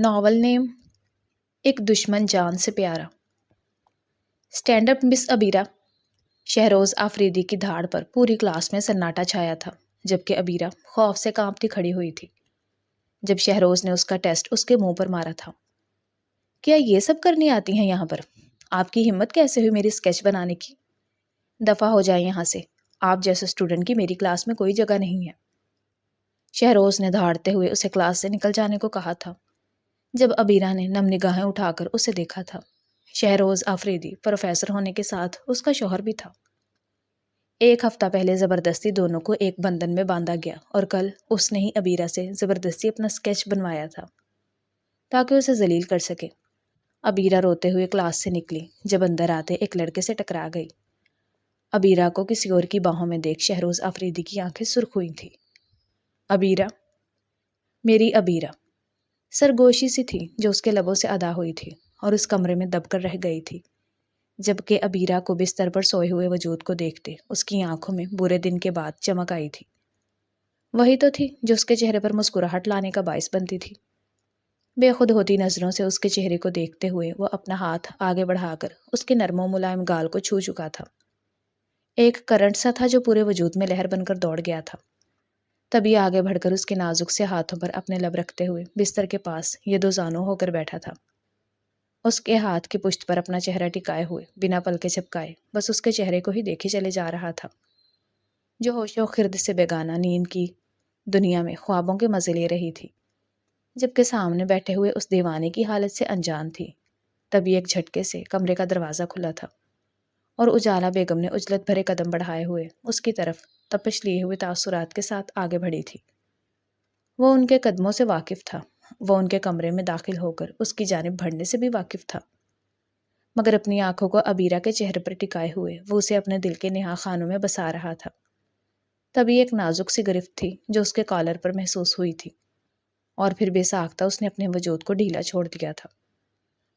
Novel نیم ایک دشمن جان سے پیارا۔ اسٹینڈ اپ مس ابیرہ۔ شہروز آفریدی کی دھاڑ پر پوری کلاس میں سناٹا چھایا تھا، جبکہ ابیرہ خوف سے کانپتی کھڑی ہوئی تھی جب شہروز نے اس کا ٹیسٹ اس کے منہ پر مارا تھا۔ کیا یہ سب کرنی آتی ہیں یہاں پر؟ آپ کی ہمت کیسے ہوئی میری اسکیچ بنانے کی؟ دفع ہو جائیں یہاں سے، آپ جیسے اسٹوڈنٹ کی میری کلاس میں کوئی جگہ نہیں ہے۔ شہروز نے دھاڑتے ہوئے اسے کلاس سے نکل جانے کو کہا تھا جب ابیرہ نے نم نگاہیں اٹھا کر اسے دیکھا تھا۔ شہروز آفریدی پروفیسر ہونے کے ساتھ اس کا شوہر بھی تھا۔ ایک ہفتہ پہلے زبردستی دونوں کو ایک بندھن میں باندھا گیا اور کل اس نے ہی ابیرہ سے زبردستی اپنا اسکیچ بنوایا تھا تاکہ اسے ذلیل کر سکے۔ ابیرہ روتے ہوئے کلاس سے نکلی جب اندر آتے ایک لڑکے سے ٹکرا گئی۔ ابیرہ کو کسی اور کی باہوں میں دیکھ شہروز آفریدی کی آنکھیں سرخ ہوئی تھیں۔ ابیرہ، میری ابیرہ، سرگوشی سی تھی جو اس کے لبوں سے ادا ہوئی تھی اور اس کمرے میں دب کر رہ گئی تھی، جبکہ ابیرہ کو بستر پر سوئے ہوئے وجود کو دیکھتے اس کی آنکھوں میں برے دن کے بعد چمک آئی تھی۔ وہی تو تھی جو اس کے چہرے پر مسکراہٹ لانے کا باعث بنتی تھی۔ بے خود ہوتی نظروں سے اس کے چہرے کو دیکھتے ہوئے وہ اپنا ہاتھ آگے بڑھا کر اس کے نرم و ملائم گال کو چھو چکا تھا۔ ایک کرنٹ سا تھا جو پورے وجود میں لہر بن کر دوڑ گیا تھا۔ تبھی آگے بڑھ کر اس کے نازک سے ہاتھوں پر اپنے لب رکھتے ہوئے بستر کے پاس یہ دو زانو ہو کر بیٹھا تھا۔ اس کے ہاتھ کی پشت پر اپنا چہرہ ٹکائے ہوئے بنا پلکیں جھپکائے بس اس کے چہرے کو ہی دیکھے چلے جا رہا تھا، جو ہوش و خرد سے بیگانہ نیند کی دنیا میں خوابوں کے مزے لے رہی تھی، جبکہ سامنے بیٹھے ہوئے اس دیوانے کی حالت سے انجان تھی۔ تبھی ایک جھٹکے سے کمرے کا دروازہ کھلا تھا اور اجالا بیگم نے عجلت بھرے قدم بڑھائے ہوئے اس کی طرف تپش لیے ہوئے تاثرات کے ساتھ آگے بڑھی تھی۔ وہ ان کے قدموں سے واقف تھا، وہ ان کے کمرے میں داخل ہو کر اس کی جانب بڑھنے سے بھی واقف تھا، مگر اپنی آنکھوں کو ابیرہ کے چہرے پر ٹکائے ہوئے وہ اسے اپنے دل کے نہا خانوں میں بسا رہا تھا۔ تبھی ایک نازک سی گرفت تھی جو اس کے کالر پر محسوس ہوئی تھی اور پھر بے ساختہ اس نے اپنے وجود کو ڈھیلا چھوڑ دیا تھا۔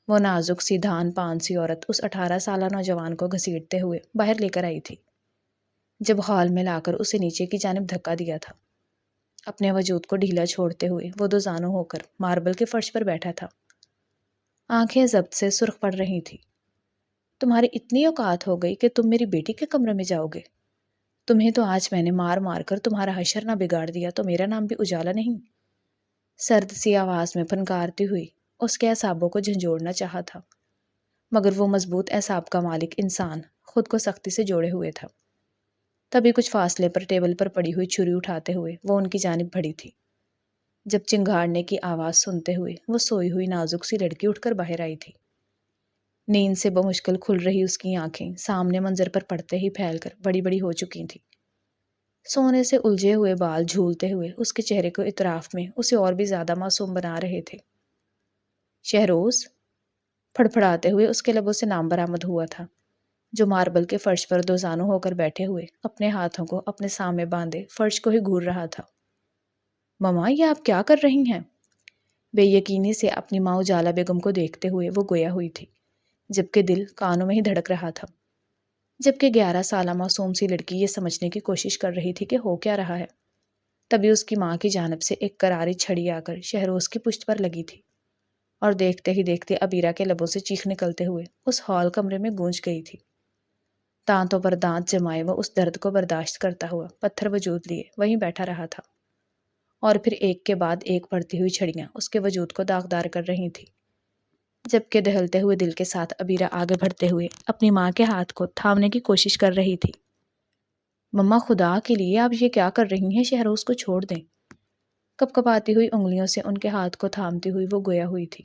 وہ نازک سی دھان پان سی عورت اس 18 سالہ نوجوان کو گھسیٹتے ہوئے باہر لے کر آئی تھی، جب ہال میں لا کر اسے نیچے کی جانب دھکا دیا تھا۔ اپنے وجود کو ڈھیلا چھوڑتے ہوئے وہ دو زانو ہو کر ماربل کے فرش پر بیٹھا تھا۔ آنکھیں ضبط سے سرخ پڑ رہی تھی۔ تمہاری اتنی اوقات ہو گئی کہ تم میری بیٹی کے کمرے میں جاؤ گے؟ تمہیں تو آج میں نے مار مار کر تمہارا حشر نہ بگاڑ دیا تو میرا نام بھی اجالا نہیں؟ سرد سی آواز میں پھنکارتی ہوئی اس کے اعصابوں کو جھنجھوڑنا چاہا تھا، مگر وہ مضبوط اعصاب کا مالک انسان خود کو سختی سے جوڑے ہوئے تھا۔ تبھی کچھ فاصلے پر ٹیبل پر پڑی ہوئی چھری اٹھاتے ہوئے وہ ان کی جانب بڑھی تھی۔ جب چنگھاڑنے کی آواز سنتے ہوئے وہ سوئی ہوئی نازک سی لڑکی اٹھ کر باہر آئی تھی۔ نیند سے بمشکل کھل رہی اس کی آنکھیں سامنے منظر پر پڑتے ہی پھیل کر بڑی بڑی ہو چکی تھیں۔ سونے سے الجھے ہوئے بال جھولتے ہوئے اس کے چہرے کو اطراف میں اسے اور بھی زیادہ معصوم بنا رہے تھے۔ شہروز، پھڑپھڑاتے ہوئے اس کے لبوں سے نام برآمد ہوا تھا، جو ماربل کے فرش پر دو زانو ہو کر بیٹھے ہوئے اپنے ہاتھوں کو اپنے سامنے باندھے فرش کو ہی گھور رہا تھا۔ ماما، یہ آپ کیا کر رہی ہیں؟ بے یقینی سے اپنی ماں اجالا بیگم کو دیکھتے ہوئے وہ گویا ہوئی تھی، جبکہ دل کانوں میں ہی دھڑک رہا تھا، جبکہ 11 سالہ معصوم سی لڑکی یہ سمجھنے کی کوشش کر رہی تھی کہ ہو کیا رہا ہے۔ تبھی اس کی ماں کی جانب سے ایک کراری چھڑی آ کر شہروز کی پشت پر لگی تھی اور دیکھتے ہی دیکھتے ابیرہ کے لبوں سے چیخ نکلتے ہوئے اس ہال کمرے میں گونج گئی تھی۔ دانتوں پر دانت جمائے وہ اس درد کو برداشت کرتا ہوا پتھر وجود لیے وہیں بیٹھا رہا تھا، اور پھر ایک کے بعد ایک پڑتی ہوئی چھڑیاں اس کے وجود کو داغدار کر رہی تھی، جبکہ دہلتے ہوئے دل کے ساتھ ابیرہ آگے بڑھتے ہوئے اپنی ماں کے ہاتھ کو تھامنے کی کوشش کر رہی تھی۔ مما، خدا کے لیے آپ یہ کیا کر رہی ہیں؟ شہروز کو چھوڑ دیں۔ کپ کپاتی ہوئی انگلیوں سے ان کے ہاتھ کو تھامتی ہوئی وہ گویا ہوئی تھی۔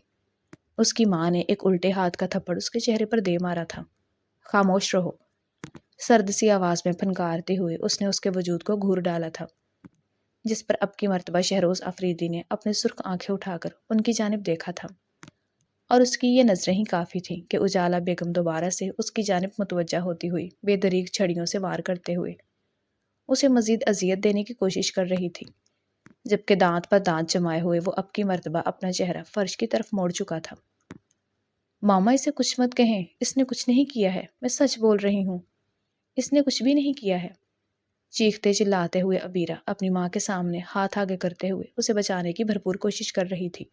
اس کی ماں نے ایک الٹے ہاتھ کا تھپڑ اس کے چہرے پر دے مارا تھا۔ خاموش رہو، سرد سی آواز میں پھنکارتے ہوئے اس نے اس کے وجود کو گھور ڈالا تھا، جس پر اب کی مرتبہ شہروز آفریدی نے اپنے سرخ آنکھیں اٹھا کر ان کی جانب دیکھا تھا، اور اس کی یہ نظریں ہی کافی تھیں کہ اجالا بیگم دوبارہ سے اس کی جانب متوجہ ہوتی ہوئی بے دریغ چھڑیوں سے وار کرتے ہوئے اسے مزید اذیت دینے کی کوشش کر رہی تھی، جبکہ دانت پر دانت جمائے ہوئے وہ اب کی مرتبہ اپنا چہرہ فرش کی طرف موڑ چکا تھا۔ ماما، اسے کچھ مت کہیں، اس نے کچھ نہیں کیا ہے، میں سچ بول رہی ہوں، اس نے کچھ بھی نہیں کیا ہے۔ چیختے چلاتے ہوئے ابیرہ اپنی ماں کے سامنے ہاتھ آگے کرتے ہوئے اسے بچانے کی بھرپور کوشش کر رہی تھی،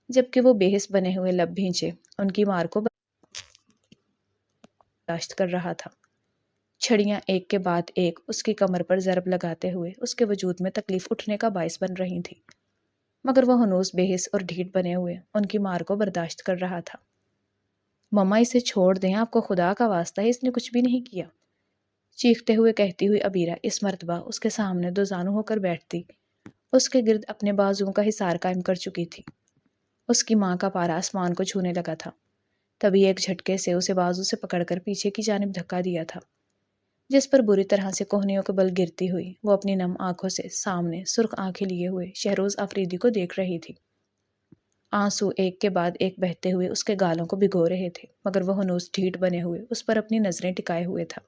جبکہ وہ بے حس بنے ہوئے لب بھینچے ان کی مار کو برداشت کر رہا تھا۔ چھڑیاں ایک کے بعد ایک اس کی کمر پر ضرب لگاتے ہوئے اس کے وجود میں تکلیف اٹھنے کا باعث بن رہی تھی، مگر وہ ہنوز بے حس اور ڈھیٹ بنے ہوئے ان کی مار کو برداشت کر رہا تھا۔ مما اسے چھوڑ دیں، آپ کو خدا کا واسطہ ہے، اس نے کچھ بھی نہیں کیا، چیختے ہوئے کہتی ہوئی عبیرہ اس مرتبہ اس کے سامنے دو زانو ہو کر بیٹھتی اس کے گرد اپنے بازوؤں کا حصار قائم کر چکی تھی۔ اس کی ماں کا پارا آسمان کو چھونے لگا تھا، تبھی ایک جھٹکے سے اسے بازو سے پکڑ کر پیچھے کی جانب دھکا دیا تھا، جس پر بری طرح سے کوہنیوں کے بل گرتی ہوئی وہ اپنی نم آنکھوں سے سامنے سرخ آنکھیں لیے ہوئے شہروز آفریدی کو دیکھ رہی تھی۔ آنسو ایک کے بعد ایک بہتے ہوئے اس کے گالوں کو بھگو رہے تھے، مگر وہ ہنوز ڈھیٹ بنے ہوئے اس پر اپنی نظریں ٹکائے ہوئے تھا۔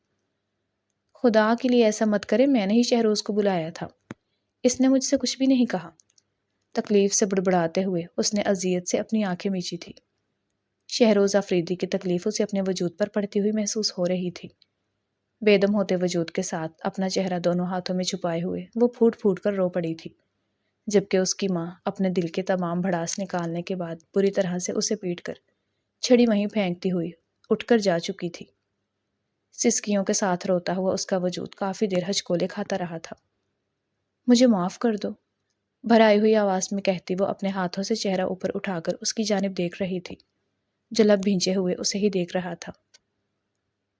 خدا کے لیے ایسا مت کرے، میں نے ہی شہروز کو بلایا تھا، اس نے مجھ سے کچھ بھی نہیں کہا۔ تکلیف سے بڑبڑاتے ہوئے اس نے اذیت سے اپنی آنکھیں میچی تھی۔ شہروز آفریدی کی تکلیف اسے اپنے وجود پر پڑتی ہوئی محسوس ہو رہی تھی۔ بے دم ہوتے وجود کے ساتھ اپنا چہرہ دونوں ہاتھوں میں چھپائے ہوئے وہ پھوٹ پھوٹ کر رو پڑی تھی، جبکہ اس کی ماں اپنے دل کے تمام بھڑاس نکالنے کے بعد بری طرح سے اسے پیٹ کر چھڑی وہیں پھینکتی ہوئی اٹھ کر جا چکی تھی۔ سسکیوں کے ساتھ روتا ہوا اس کا وجود کافی دیر ہچکولے کھاتا رہا تھا۔ مجھے معاف کر دو، بھرائی ہوئی آواز میں کہتی وہ اپنے ہاتھوں سے چہرہ اوپر اٹھا کر اس کی جانب دیکھ رہی تھی، جو لب بھینچے ہوئے اسے ہی دیکھ رہا تھا۔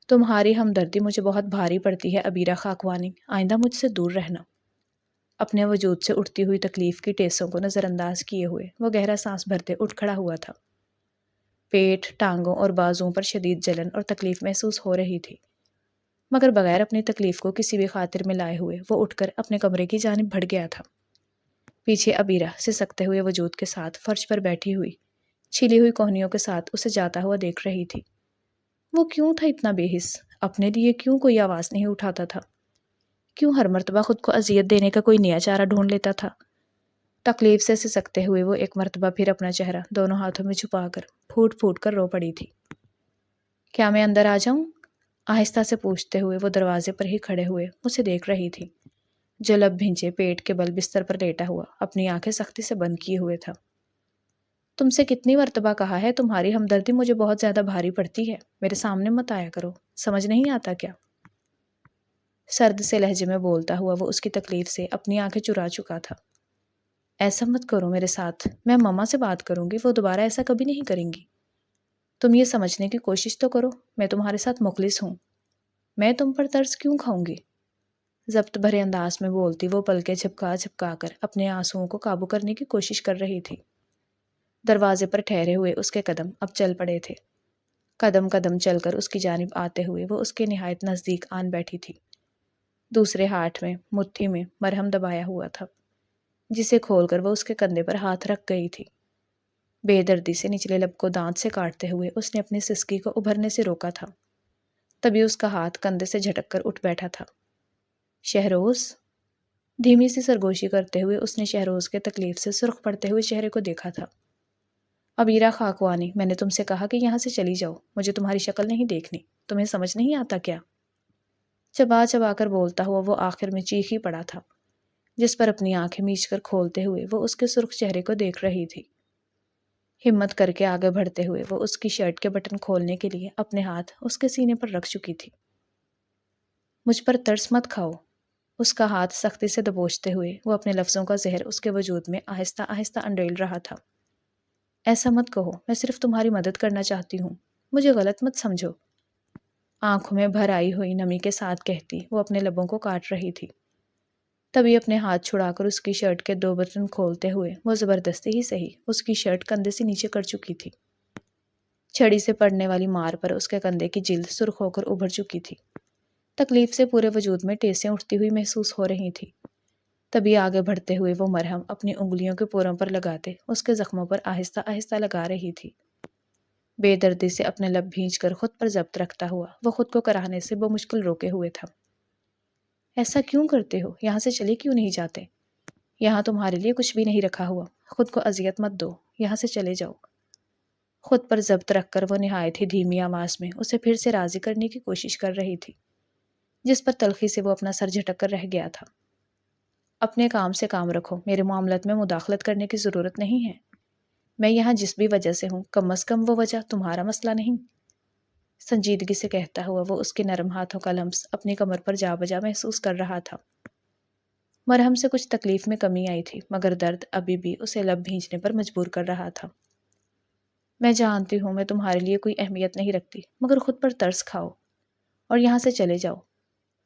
تمہاری ہمدردی مجھے بہت بھاری پڑتی ہے عبیرہ خاکوانی، آئندہ مجھ سے دور رہنا۔ اپنے وجود سے اٹھتی ہوئی تکلیف کی ٹیسوں کو نظر انداز کیے ہوئے وہ گہرا سانس بھرتے اٹھ کھڑا ہوا تھا۔ پیٹ، ٹانگوں اور بازوؤں پر شدید جلن اور تکلیف محسوس ہو رہی تھی، مگر بغیر اپنی تکلیف کو کسی بھی خاطر میں لائے ہوئے وہ اٹھ کر اپنے کمرے کی جانب بڑھ گیا تھا۔ پیچھے عبیرہ سسکتے ہوئے وجود کے ساتھ فرش پر بیٹھی ہوئی چھلی ہوئی کوہنیوں کے ساتھ اسے جاتا ہوا دیکھ رہی تھی۔ وہ کیوں تھا اتنا بے حس؟ اپنے لیے کیوں کوئی آواز نہیں اٹھاتا تھا؟ کیوں ہر مرتبہ خود کو اذیت دینے کا کوئی نیا چارہ ڈھونڈ لیتا تھا؟ تکلیف سے سسکتے ہوئے وہ ایک مرتبہ پھر اپنا چہرہ دونوں ہاتھوں میں چھپا کر پھوٹ پھوٹ کر رو پڑی تھی۔ کیا میں اندر آ جاؤں؟ آہستہ سے پوچھتے ہوئے وہ دروازے پر ہی کھڑے ہوئے اسے دیکھ رہی تھی، جو لب بھینچے پیٹ کے بل بستر پر لیٹا ہوا اپنی آنکھیں سختی سے بند کیے ہوئے تھا۔ تم سے کتنی مرتبہ کہا ہے تمہاری ہمدردی مجھے بہت زیادہ بھاری پڑتی ہے، میرے سامنے مت آیا کرو، سمجھ نہیں آتا کیا؟ سرد سے لہجے میں بولتا ہوا وہ اس کی تکلیف سے اپنی آنکھیں چرا چکا تھا۔ ایسا مت کرو میرے ساتھ، میں مما سے بات کروں گی، وہ دوبارہ ایسا کبھی نہیں کریں گی۔ تم یہ سمجھنے کی کوشش تو کرو، میں تمہارے ساتھ مخلص ہوں، میں تم پر ترس کیوں کھاؤں گی؟ ضبط بھرے انداز میں بولتی وہ پلکیں جھپکا جھپکا کر اپنے آنسوؤں کو قابو کرنے کی کوشش کر رہی تھی۔ دروازے پر ٹھہرے ہوئے اس کے قدم اب چل پڑے تھے۔ قدم قدم چل کر اس کی جانب آتے ہوئے وہ اس کے نہایت نزدیک آن بیٹھی تھی۔ دوسرے ہاتھ میں مٹھی میں مرہم دبایا ہوا تھا، جسے کھول کر وہ اس کے کندھے پر ہاتھ رکھ گئی تھی۔ بے دردی سے نچلے لب کو دانت سے کاٹتے ہوئے اس نے اپنی سسکی کو ابھرنے سے روکا تھا، تبھی اس کا ہاتھ کندھے سے جھٹک کر اٹھ بیٹھا تھا۔ شہروز، دھیمی سی سرگوشی کرتے ہوئے اس نے شہروز کے تکلیف سے سرخ پڑتے ہوئے چہرے کو دیکھا تھا۔ عبیرہ خاکوانی، میں نے تم سے کہا کہ یہاں سے چلی جاؤ، مجھے تمہاری شکل نہیں دیکھنی، تمہیں سمجھ نہیں آتا کیا؟ چبا چبا کر بولتا ہوا وہ آخر میں چیخ ہی پڑا تھا، جس پر اپنی آنکھیں میچ کر کھولتے ہوئے وہ اس کے سرخ چہرے کو دیکھ رہی تھی۔ ہمت کر کے آگے بڑھتے ہوئے وہ اس کی شرٹ کے بٹن کھولنے کے لیے اپنے ہاتھ اس کے سینے پر رکھ چکی تھی۔ مجھ پر ترس مت کھاؤ، اس کا ہاتھ سختی سے دبوچتے ہوئے وہ اپنے لفظوں کا زہر اس کے وجود میں آہستہ آہستہ انڈیل رہا تھا۔ ایسا مت کہو، میں صرف تمہاری مدد کرنا چاہتی ہوں، مجھے غلط مت سمجھو، آنکھوں میں بھر آئی ہوئی نمی کے ساتھ کہتی وہ اپنے لبوں کو کاٹ رہی تھی۔ تبھی اپنے ہاتھ چھڑا کر اس کی شرٹ کے دو بٹن کھولتے ہوئے وہ زبردستی ہی صحیح اس کی شرٹ کندھے سے نیچے کر چکی تھی۔ چھڑی سے پڑنے والی مار پر اس کے کندھے کی جلد سرخ ہو کر ابھر چکی تھی۔ تکلیف سے پورے وجود میں ٹیسیں اٹھتی ہوئی محسوس ہو رہی تھی۔ تبھی آگے بڑھتے ہوئے وہ مرہم اپنی انگلیوں کے پوروں پر لگاتے اس کے زخموں پر آہستہ آہستہ لگا رہی تھی۔ بے دردی سے اپنے لب بھینچ کر خود پر ضبط رکھتا ہوا وہ خود کو کراہنے سے بمشکل روکے ہوئے تھا۔ ایسا کیوں کرتے ہو؟ یہاں سے چلے کیوں نہیں جاتے؟ یہاں تمہارے لیے کچھ بھی نہیں رکھا ہوا، خود کو اذیت مت دو، یہاں سے چلے جاؤ۔ خود پر ضبط رکھ کر وہ نہایت ہی دھیمی آواز میں اسے پھر سے راضی کرنے کی کوشش کر رہی تھی، جس پر تلخی سے وہ اپنا سر جھٹک کر رہ گیا تھا۔ اپنے کام سے کام رکھو، میرے معاملات میں مداخلت کرنے کی ضرورت نہیں ہے۔ میں یہاں جس بھی وجہ سے ہوں، کم از کم وہ وجہ تمہارا مسئلہ نہیں۔ سنجیدگی سے کہتا ہوا وہ اس کے نرم ہاتھوں کا لمس اپنی کمر پر جا بجا محسوس کر رہا تھا۔ مرہم سے کچھ تکلیف میں کمی آئی تھی، مگر درد ابھی بھی اسے لب بھینچنے پر مجبور کر رہا تھا۔ میں جانتی ہوں میں تمہارے لیے کوئی اہمیت نہیں رکھتی، مگر خود پر ترس کھاؤ اور یہاں سے چلے جاؤ۔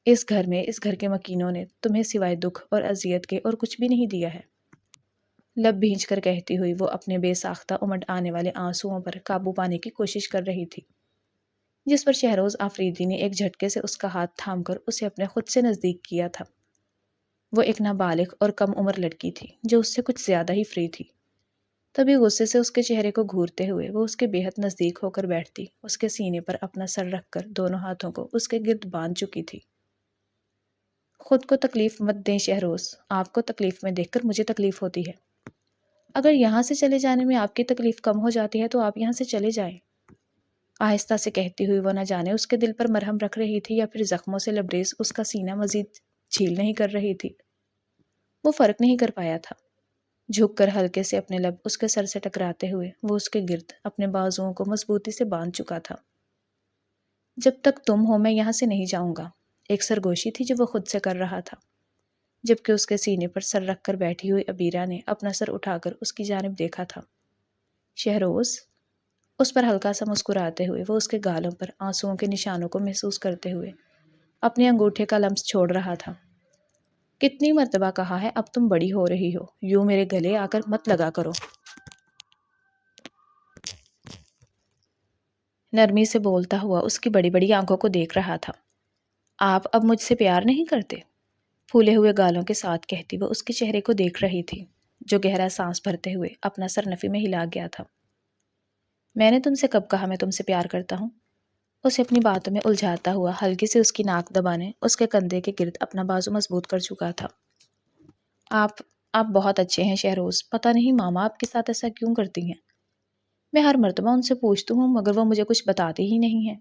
اس گھر میں، اس گھر کے مکینوں نے تمہیں سوائے دکھ اور اذیت کے اور کچھ بھی نہیں دیا ہے۔ لب بھینچ کر کہتی ہوئی وہ اپنے بے ساختہ امڈ آنے والے آنسوؤں پر قابو پانے کی کوشش کر رہی تھی، جس پر شہروز آفریدی نے ایک جھٹکے سے اس کا ہاتھ تھام کر اسے اپنے خود سے نزدیک کیا تھا۔ وہ ایک نابالغ اور کم عمر لڑکی تھی جو اس سے کچھ زیادہ ہی فری تھی۔ تبھی غصے سے اس کے چہرے کو گھورتے ہوئے وہ اس کے بے حد نزدیک ہو کر بیٹھتی، اس کے سینے پر اپنا سر رکھ کر دونوں ہاتھوں کو اس کے گرد باندھ چکی تھی۔ خود کو تکلیف مت دیں شہروز، آپ کو تکلیف میں دیکھ کر مجھے تکلیف ہوتی ہے۔ اگر یہاں سے چلے جانے میں آپ کی تکلیف کم ہو جاتی ہے تو آپ یہاں سے چلے جائیں۔ آہستہ سے کہتی ہوئی وہ نہ جانے اس کے دل پر مرہم رکھ رہی تھی یا پھر زخموں سے لبریز اس کا سینہ مزید چھیل نہیں کر رہی تھی۔ وہ فرق نہیں کر پایا تھا۔ جھک کر ہلکے سے اپنے لب اس کے سر سے ٹکراتے ہوئے وہ اس کے گرد اپنے بازوؤں کو مضبوطی سے باندھ چکا تھا۔ جب تک تم ہو میں یہاں سے نہیں جاؤں گا، ایک سرگوشی تھی جو وہ خود سے کر رہا تھا، جبکہ اس کے سینے پر سر رکھ کر بیٹھی ہوئی عبیرہ نے اپنا سر اٹھا کر اس کی جانب دیکھا تھا۔ شہروز، اس پر ہلکا سا مسکراتے ہوئے وہ اس کے گالوں پر آنسوؤں کے نشانوں کو محسوس کرتے ہوئے اپنے انگوٹھے کا لمس چھوڑ رہا تھا۔ کتنی مرتبہ کہا ہے اب تم بڑی ہو رہی ہو، یوں میرے گلے آ کر مت لگا کرو۔ نرمی سے بولتا ہوا اس کی بڑی بڑی آنکھوں کو دیکھ رہا تھا۔ آپ اب مجھ سے پیار نہیں کرتے؟ پھولے ہوئے گالوں کے ساتھ کہتی وہ اس کے چہرے کو دیکھ رہی تھی، جو گہرا سانس بھرتے ہوئے اپنا سر نفی میں ہلا گیا تھا۔ میں نے تم سے کب کہا میں تم سے پیار کرتا ہوں؟ اسے اپنی باتوں میں الجھاتا ہوا ہلکی سے اس کی ناک دبانے اس کے کندھے کے گرد اپنا بازو مضبوط کر چکا تھا۔ آپ بہت اچھے ہیں شہروز، پتہ نہیں ماما آپ کے ساتھ ایسا کیوں کرتی ہیں؟ میں ہر مرتبہ ان سے پوچھتی ہوں مگر وہ مجھے کچھ بتاتی ہی نہیں ہیں۔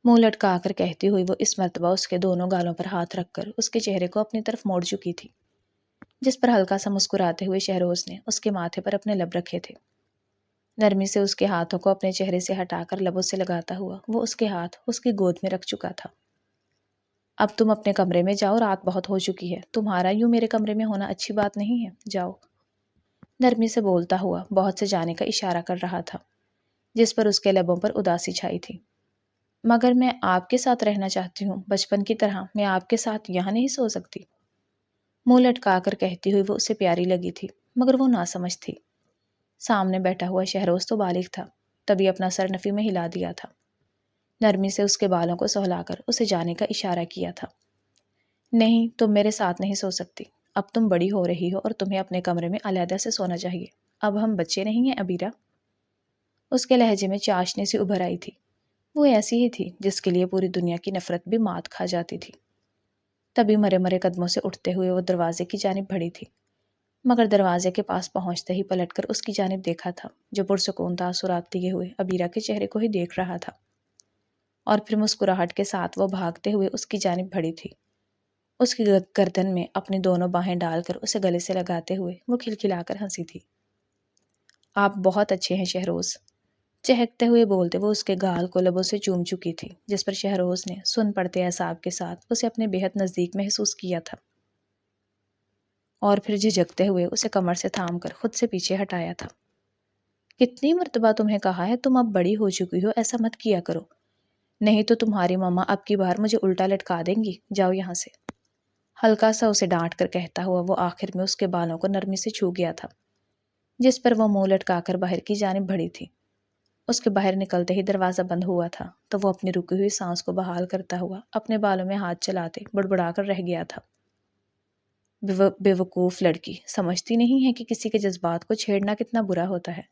منہ لٹکا کر کہتی ہوئی وہ اس مرتبہ اس کے دونوں گالوں پر ہاتھ رکھ کر اس کے چہرے کو اپنی طرف موڑ چکی تھی، جس پر ہلکا سا مسکراتے ہوئے شہروز نے اس کے ماتھے پر اپنے لب رکھے تھے۔ نرمی سے اس کے ہاتھوں کو اپنے چہرے سے ہٹا کر لبوں سے لگاتا ہوا وہ اس کے ہاتھ اس کی گود میں رکھ چکا تھا۔ اب تم اپنے کمرے میں جاؤ، رات بہت ہو چکی ہے، تمہارا یوں میرے کمرے میں ہونا اچھی بات نہیں ہے، جاؤ۔ نرمی سے بولتا ہوا بہت سے جانے کا اشارہ کر رہا تھا، جس پر اس کے لبوں پر اداسی چھائی تھی۔ مگر میں آپ کے ساتھ رہنا چاہتی ہوں، بچپن کی طرح میں آپ کے ساتھ یہاں نہیں سو سکتی۔ منہ لٹکا کر کہتی ہوئی وہ اسے پیاری لگی تھی، مگر وہ ناسمجھ تھی۔ سامنے بیٹھا ہوا شہروز تو بالغ تھا، تبھی اپنا سر نفی میں ہلا دیا تھا۔ نرمی سے اس کے بالوں کو سہلا کر اسے جانے کا اشارہ کیا تھا۔ نہیں، تم میرے ساتھ نہیں سو سکتی، اب تم بڑی ہو رہی ہو اور تمہیں اپنے کمرے میں علیحدہ سے سونا چاہیے، اب ہم بچے نہیں ہیں عبیرہ۔ اس کے لہجے میں چاشنی سی ابھر آئی تھی، وہ ایسی ہی تھی جس کے لیے پوری دنیا کی نفرت بھی مات کھا جاتی تھی۔ تبھی مرے مرے قدموں سے اٹھتے ہوئے وہ دروازے کی جانب بڑھی تھی، مگر دروازے کے پاس پہنچتے ہی پلٹ کر اس کی جانب دیکھا تھا، جو پرسکون تاثرات دیے ہوئے عبیرہ کے چہرے کو ہی دیکھ رہا تھا، اور پھر مسکراہٹ کے ساتھ وہ بھاگتے ہوئے اس کی جانب بڑھی تھی، اس کی گردن میں اپنی دونوں باہیں ڈال کر اسے گلے سے لگاتے ہوئے وہ کھلکھلا کر ہنسی تھی۔ آپ بہت اچھے ہیں شہروز، چہکتے ہوئے بولتے وہ اس کے گال کو لبوں سے چوم چکی تھی، جس پر شہروز نے سن پڑتے اعصاب کے ساتھ اسے اپنے بے حد نزدیک محسوس کیا تھا، اور پھر جھجکتے ہوئے اسے کمر سے تھام کر خود سے پیچھے ہٹایا تھا۔ کتنی مرتبہ تمہیں کہا ہے تم اب بڑی ہو چکی ہو، ایسا مت کیا کرو، نہیں تو تمہاری ماما اب کی بار مجھے الٹا لٹکا دیں گی، جاؤ یہاں سے۔ ہلکا سا اسے ڈانٹ کر کہتا ہوا وہ آخر میں اس کے بالوں کو نرمی سے چھو گیا تھا، جس پر وہ منہ لٹکا کر باہر کی جانب بڑھی تھی۔ اس کے باہر نکلتے ہی دروازہ بند ہوا تھا تو وہ اپنی رکی ہوئی سانس کو بحال کرتا ہوا اپنے بالوں میں ہاتھ چلاتے بڑبڑا کر رہ گیا تھا۔ بے وقوف لڑکی، سمجھتی نہیں ہے کہ کسی کے جذبات کو چھیڑنا کتنا برا ہوتا ہے۔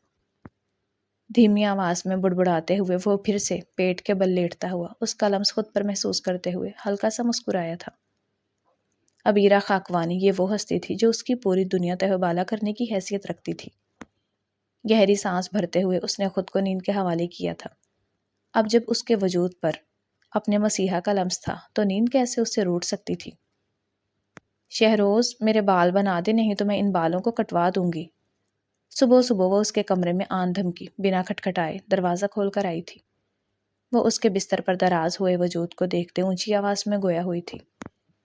دھیمی آواز میں بڑبڑاتے ہوئے وہ پھر سے پیٹ کے بل لیٹتا ہوا اس کا لمس خود پر محسوس کرتے ہوئے ہلکا سا مسکرایا تھا۔ عبیرہ خاکوانی یہ وہ ہستی تھی جو اس کی پوری دنیا تہوبالا کرنے کی حیثیت رکھتی تھی۔ گہری سانس بھرتے ہوئے اس نے خود کو نیند کے حوالے کیا تھا۔ اب جب اس کے وجود پر اپنے مسیحا کا لمس تھا تو نیند کیسے اس سے روٹ سکتی تھی؟ شہروز، میرے بال بنا دے، نہیں تو میں ان بالوں کو کٹوا دوں گی۔ صبح صبح وہ اس کے کمرے میں آن دھمکی بنا کھٹکھٹائے دروازہ کھول کر آئی تھی۔ وہ اس کے بستر پر دراز ہوئے وجود کو دیکھتے اونچی آواز میں گویا ہوئی تھی،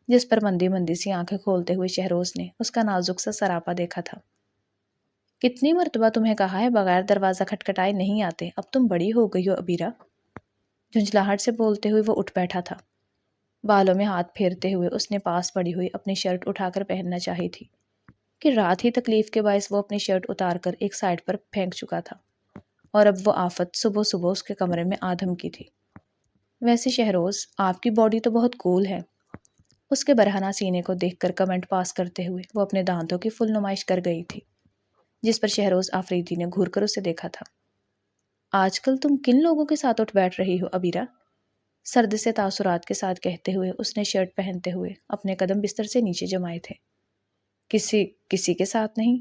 جس پر مندی مندی سی آنکھیں کھولتے ہوئے شہروز نے اس کا نازک سا سراپا دیکھا تھا۔ کتنی مرتبہ تمہیں کہا ہے بغیر دروازہ کھٹکھٹائے نہیں آتے، اب تم بڑی ہو گئی ہو ابیرہ۔ جھنجھلاہٹ سے بولتے ہوئے وہ اٹھ بیٹھا تھا۔ بالوں میں ہاتھ پھیرتے ہوئے اس نے پاس پڑی ہوئی اپنی شرٹ اٹھا کر پہننا چاہی تھی کہ رات ہی تکلیف کے باعث وہ اپنی شرٹ اتار کر ایک سائڈ پر پھینک چکا تھا، اور اب وہ آفت صبح صبح اس کے کمرے میں آ دھمکی تھی۔ ویسے شہروز، آپ کی باڈی تو بہت کول ہے۔ اس کے برہنہ سینے کو دیکھ کر کمنٹ پاس کرتے ہوئے وہ اپنے دانتوں کی فل نمائش کر گئی تھی، جس پر شہروز آفریدی نے گھور کر اسے دیکھا تھا۔ آج کل تم کن لوگوں کے ساتھ اٹھ بیٹھ رہی ہو ابیرہ؟ سرد سے تاثرات کے ساتھ کہتے ہوئے اس نے شرٹ پہنتے ہوئے اپنے قدم بستر سے نیچے جمائے تھے۔ کسی کے ساتھ نہیں،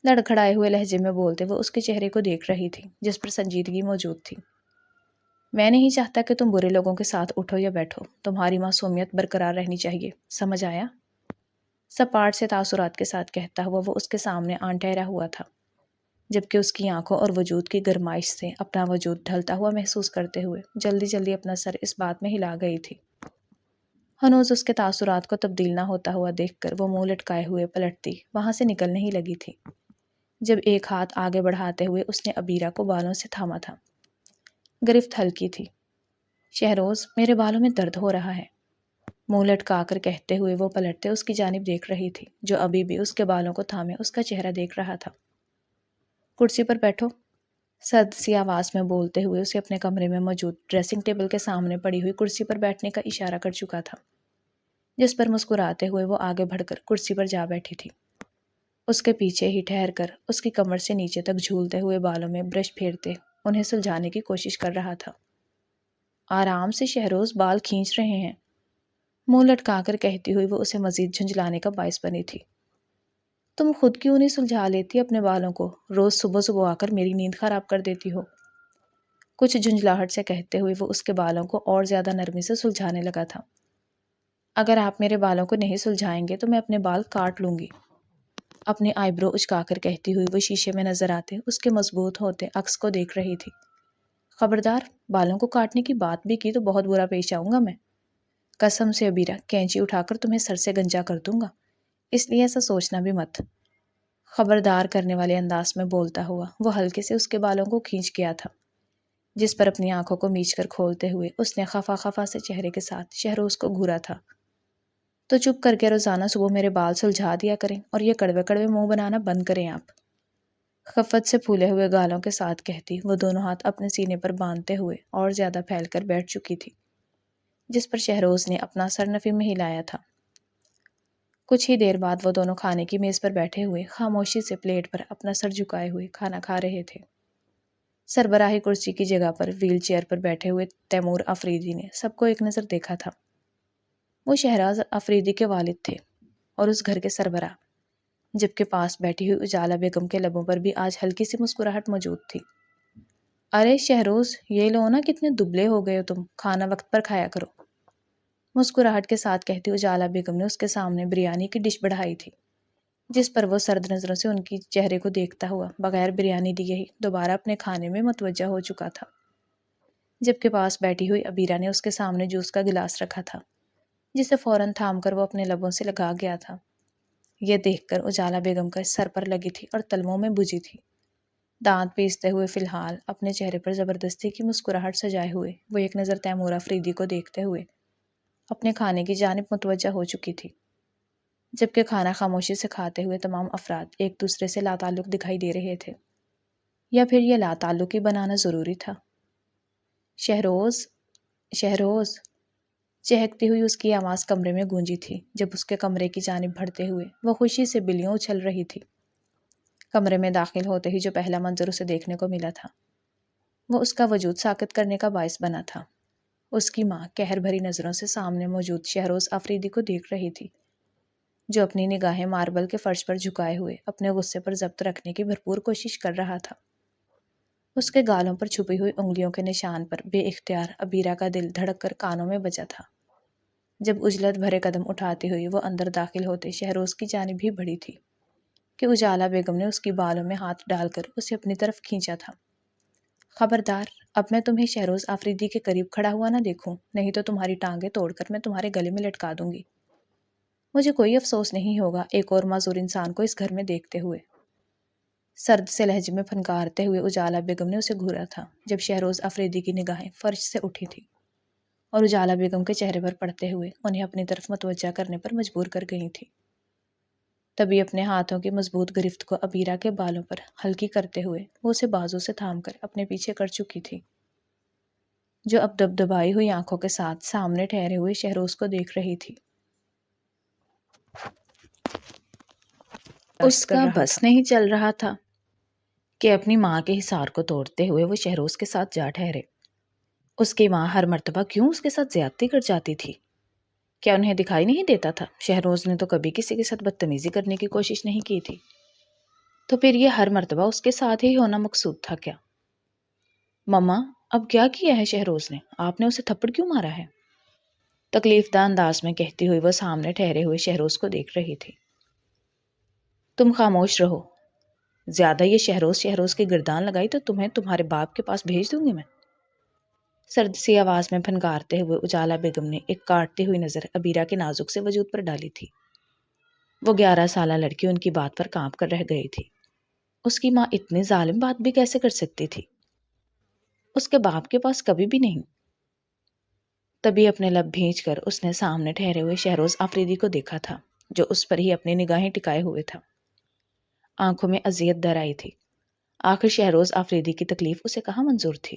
لڑکھڑائے ہوئے لہجے میں بولتے وہ اس کے چہرے کو دیکھ رہی تھی جس پر سنجیدگی موجود تھی۔ میں نہیں چاہتا کہ تم برے لوگوں کے ساتھ اٹھو یا بیٹھو، تمہاری معصومیت برقرار رہنی چاہیے، سمجھ آیا؟ سپاٹ سے تاثرات کے ساتھ کہتا ہوا وہ اس کے سامنے آن ٹھہرا ہوا تھا، جبکہ اس کی آنکھوں اور وجود کی گرمائش سے اپنا وجود ڈھلتا ہوا محسوس کرتے ہوئے جلدی جلدی اپنا سر اس بات میں ہلا گئی تھی۔ ہنوز اس کے تاثرات کو تبدیل نہ ہوتا ہوا دیکھ کر وہ منہ لٹکائے ہوئے پلٹتی وہاں سے نکلنے ہی لگی تھی، جب ایک ہاتھ آگے بڑھاتے ہوئے اس نے ابیرہ کو بالوں سے تھاما تھا۔ گرفت ہلکی تھی۔ شہروز، میرے بالوں میں درد ہو رہا ہے، منہ لٹکا کر کہتے ہوئے وہ پلٹتے اس کی جانب دیکھ رہی تھی جو ابھی بھی اس کے بالوں کو تھامے اس کا چہرہ دیکھ رہا تھا۔ کرسی پر بیٹھو، سرد سی آواز میں بولتے ہوئے اسے اپنے کمرے میں موجود ڈریسنگ ٹیبل کے سامنے پڑی ہوئی کرسی پر بیٹھنے کا اشارہ کر چکا تھا، جس پر مسکراتے ہوئے وہ آگے بڑھ کر کرسی پر جا بیٹھی تھی۔ اس کے پیچھے ہی ٹھہر کر اس کی کمر سے نیچے تک جھولتے ہوئے بالوں میں برش پھیرتے انہیں سلجھانے کی کوشش کر رہا تھا۔ آرام سے شہروز، بال کھینچ رہے ہیں، منہ لٹکا کر کہتی ہوئی وہ اسے مزید جھنجھلانے کا باعث بنی تھی۔ تم خود کیوں نہیں سلجھا لیتی اپنے بالوں کو؟ روز صبح صبح آ کر میری نیند خراب کر دیتی ہو۔ کچھ جھنجھلاہٹ سے کہتے ہوئے وہ اس کے بالوں کو اور زیادہ نرمی سے سلجھانے لگا تھا۔ اگر آپ میرے بالوں کو نہیں سلجھائیں گے تو میں اپنے بال کاٹ لوں گی، اپنی آئی برو اچکا کر کہتی ہوئی وہ شیشے میں نظر آتے اس کے مضبوط ہوتے عکس کو دیکھ رہی تھی۔ خبردار، بالوں کو کاٹنے کی بات بھی کی تو بہت برا پیش آؤں گا میں۔ قسم سے ابیرہ، کینچی اٹھا کر تمہیں سر سے گنجا کر دوں گا، اس لیے ایسا سوچنا بھی مت۔ خبردار کرنے والے انداز میں بولتا ہوا وہ ہلکے سے اس کے بالوں کو کھینچ گیا تھا، جس پر اپنی آنکھوں کو میچ کر کھولتے ہوئے اس نے خفا خفا سے چہرے کے ساتھ شہروز کو گھورا تھا۔ تو چپ کر کے روزانہ صبح میرے بال سلجھا دیا کریں اور یہ کڑوے کڑوے منہ بنانا بند کریں آپ۔ خفت سے پھولے ہوئے گالوں کے ساتھ کہتی وہ دونوں ہاتھ اپنے سینے پر باندھتے ہوئے اور زیادہ پھیل کر بیٹھ چکی تھی، جس پر شہروز نے اپنا سر نفی میں ہلایا تھا۔ کچھ ہی دیر بعد وہ دونوں کھانے کی میز پر بیٹھے ہوئے خاموشی سے پلیٹ پر اپنا سر جھکائے ہوئے کھانا کھا رہے تھے۔ سربراہی کرسی کی جگہ پر ویل چیئر پر بیٹھے ہوئے تیمور آفریدی نے سب کو ایک نظر دیکھا تھا۔ وہ شہراز آفریدی کے والد تھے اور اس گھر کے سربراہ، جبکہ پاس بیٹھی ہوئی اجالا بیگم کے لبوں پر بھی آج ہلکی سی مسکراہٹ موجود تھی۔ ارے شہروز، یہ لو نا، کتنے دبلے ہو گئے ہو تم، کھانا وقت پر کھایا کرو، مسکراہٹ کے ساتھ کہتی اجالا بیگم نے اس کے سامنے بریانی کی ڈش بڑھائی تھی، جس پر وہ سرد نظروں سے ان کی چہرے کو دیکھتا ہوا بغیر بریانی دیے ہی دوبارہ اپنے کھانے میں متوجہ ہو چکا تھا، جبکہ پاس بیٹھی ہوئی ابیرہ نے اس کے سامنے جوس کا گلاس رکھا تھا، جسے فوراً تھام کر وہ اپنے لبوں سے لگا گیا تھا۔ یہ دیکھ کر اجالا بیگم کا سر پر لگی تھی اور تلووں میں بجھی تھی، دانت پیستے ہوئے فی الحال اپنے چہرے پر زبردستی کی مسکراہٹ سجائے ہوئے وہ ایک نظر تیمور آفریدی کو دیکھتے ہوئے اپنے کھانے کی جانب متوجہ ہو چکی تھی، جبکہ کھانا خاموشی سے کھاتے ہوئے تمام افراد ایک دوسرے سے لاتعلق دکھائی دے رہے تھے، یا پھر یہ لاتعلقی بنانا ضروری تھا۔ شہروز، شہروز، چہکتی ہوئی اس کی آواز کمرے میں گونجی تھی جب اس کے کمرے کی جانب بڑھتے ہوئے وہ خوشی سے بلیوں اچھل رہی تھی۔ کمرے میں داخل ہوتے ہی جو پہلا منظر اسے دیکھنے کو ملا تھا وہ اس کا وجود ساکت کرنے کا باعث بنا تھا۔ اس کی ماں قہر بھری نظروں سے سامنے موجود شہروز آفریدی کو دیکھ رہی تھی، جو اپنی نگاہیں ماربل کے فرش پر جھکائے ہوئے اپنے غصے پر ضبط رکھنے کی بھرپور کوشش کر رہا تھا۔ اس کے گالوں پر چھپی ہوئی انگلیوں کے نشان پر بے اختیار ابیرہ کا دل دھڑک کر کانوں میں بجا تھا۔ جب اجلت بھرے قدم اٹھاتی ہوئی وہ اندر داخل ہوتے شہروز کی جانب بھی بڑھی تھی کہ اجالا بیگم نے اس کی بالوں میں ہاتھ ڈال کر اسے اپنی طرف کھینچا تھا۔ خبردار، اب میں تمہیں شہروز آفریدی کے قریب کھڑا ہوا نہ دیکھوں، نہیں تو تمہاری ٹانگیں توڑ کر میں تمہارے گلے میں لٹکا دوں گی۔ مجھے کوئی افسوس نہیں ہوگا ایک اور معذور انسان کو اس گھر میں دیکھتے ہوئے۔ سرد سے لہجے میں پھنکارتے ہوئے اجالا بیگم نے اسے گھورا تھا جب شہروز آفریدی کی نگاہیں فرش سے اٹھی تھی اور اجالا بیگم کے چہرے پر پڑتے ہوئے انہیں اپنی طرف متوجہ کرنے پر مجبور کر گئی تھی۔ تبھی اپنے ہاتھوں کی مضبوط گرفت کو ابیرہ کے بالوں پر ہلکی کرتے ہوئے وہ اسے بازو سے تھام کر اپنے پیچھے کر چکی تھی، جو اب دبدبائی ہوئی آنکھوں کے ساتھ سامنے ٹھہرے ہوئے شہروز کو دیکھ رہی تھی۔ اس کا بس نہیں چل رہا تھا کہ اپنی ماں کے حصار کو توڑتے ہوئے وہ شہروز کے ساتھ جا ٹھہرے۔ اس کی ماں ہر مرتبہ کیوں اس کے ساتھ زیادتی کر جاتی تھی؟ کیا انہیں دکھائی نہیں دیتا تھا؟ شہروز نے تو کبھی کسی کے ساتھ بدتمیزی کرنے کی کوشش نہیں کی تھی، تو پھر یہ ہر مرتبہ اس کے ساتھ ہی ہونا مقصود تھا کیا؟ مما، اب کیا کیا ہے شہروز نے؟ آپ نے اسے تھپڑ کیوں مارا ہے؟ تکلیف دہ انداز میں کہتی ہوئی وہ سامنے ٹھہرے ہوئے شہروز کو دیکھ رہی تھی۔ تم خاموش رہو، زیادہ یہ شہروز کی گردان لگائی تو تمہیں تمہارے باپ کے پاس بھیج دوں گی میں۔ سرد سی آواز میں پھنکارتے ہوئے اجالا بیگم نے ایک کاٹتی ہوئی نظر ابیرہ کے نازک سے وجود پر ڈالی تھی۔ وہ 11 سالہ لڑکی ان کی بات پر کانپ کر رہ گئی تھی۔ اس کی ماں اتنی ظالم بات بھی کیسے کر سکتی تھی؟ اس کے باپ کے پاس کبھی بھی نہیں۔ تبھی اپنے لب بھینچ کر اس نے سامنے ٹھہرے ہوئے شہروز آفریدی کو دیکھا تھا، جو اس پر ہی اپنی نگاہیں ٹکائے ہوئے تھا۔ آنکھوں میں اذیت در آئی تھی۔ آخر شہروز آفریدی کی تکلیف اسے کہاں منظور تھی؟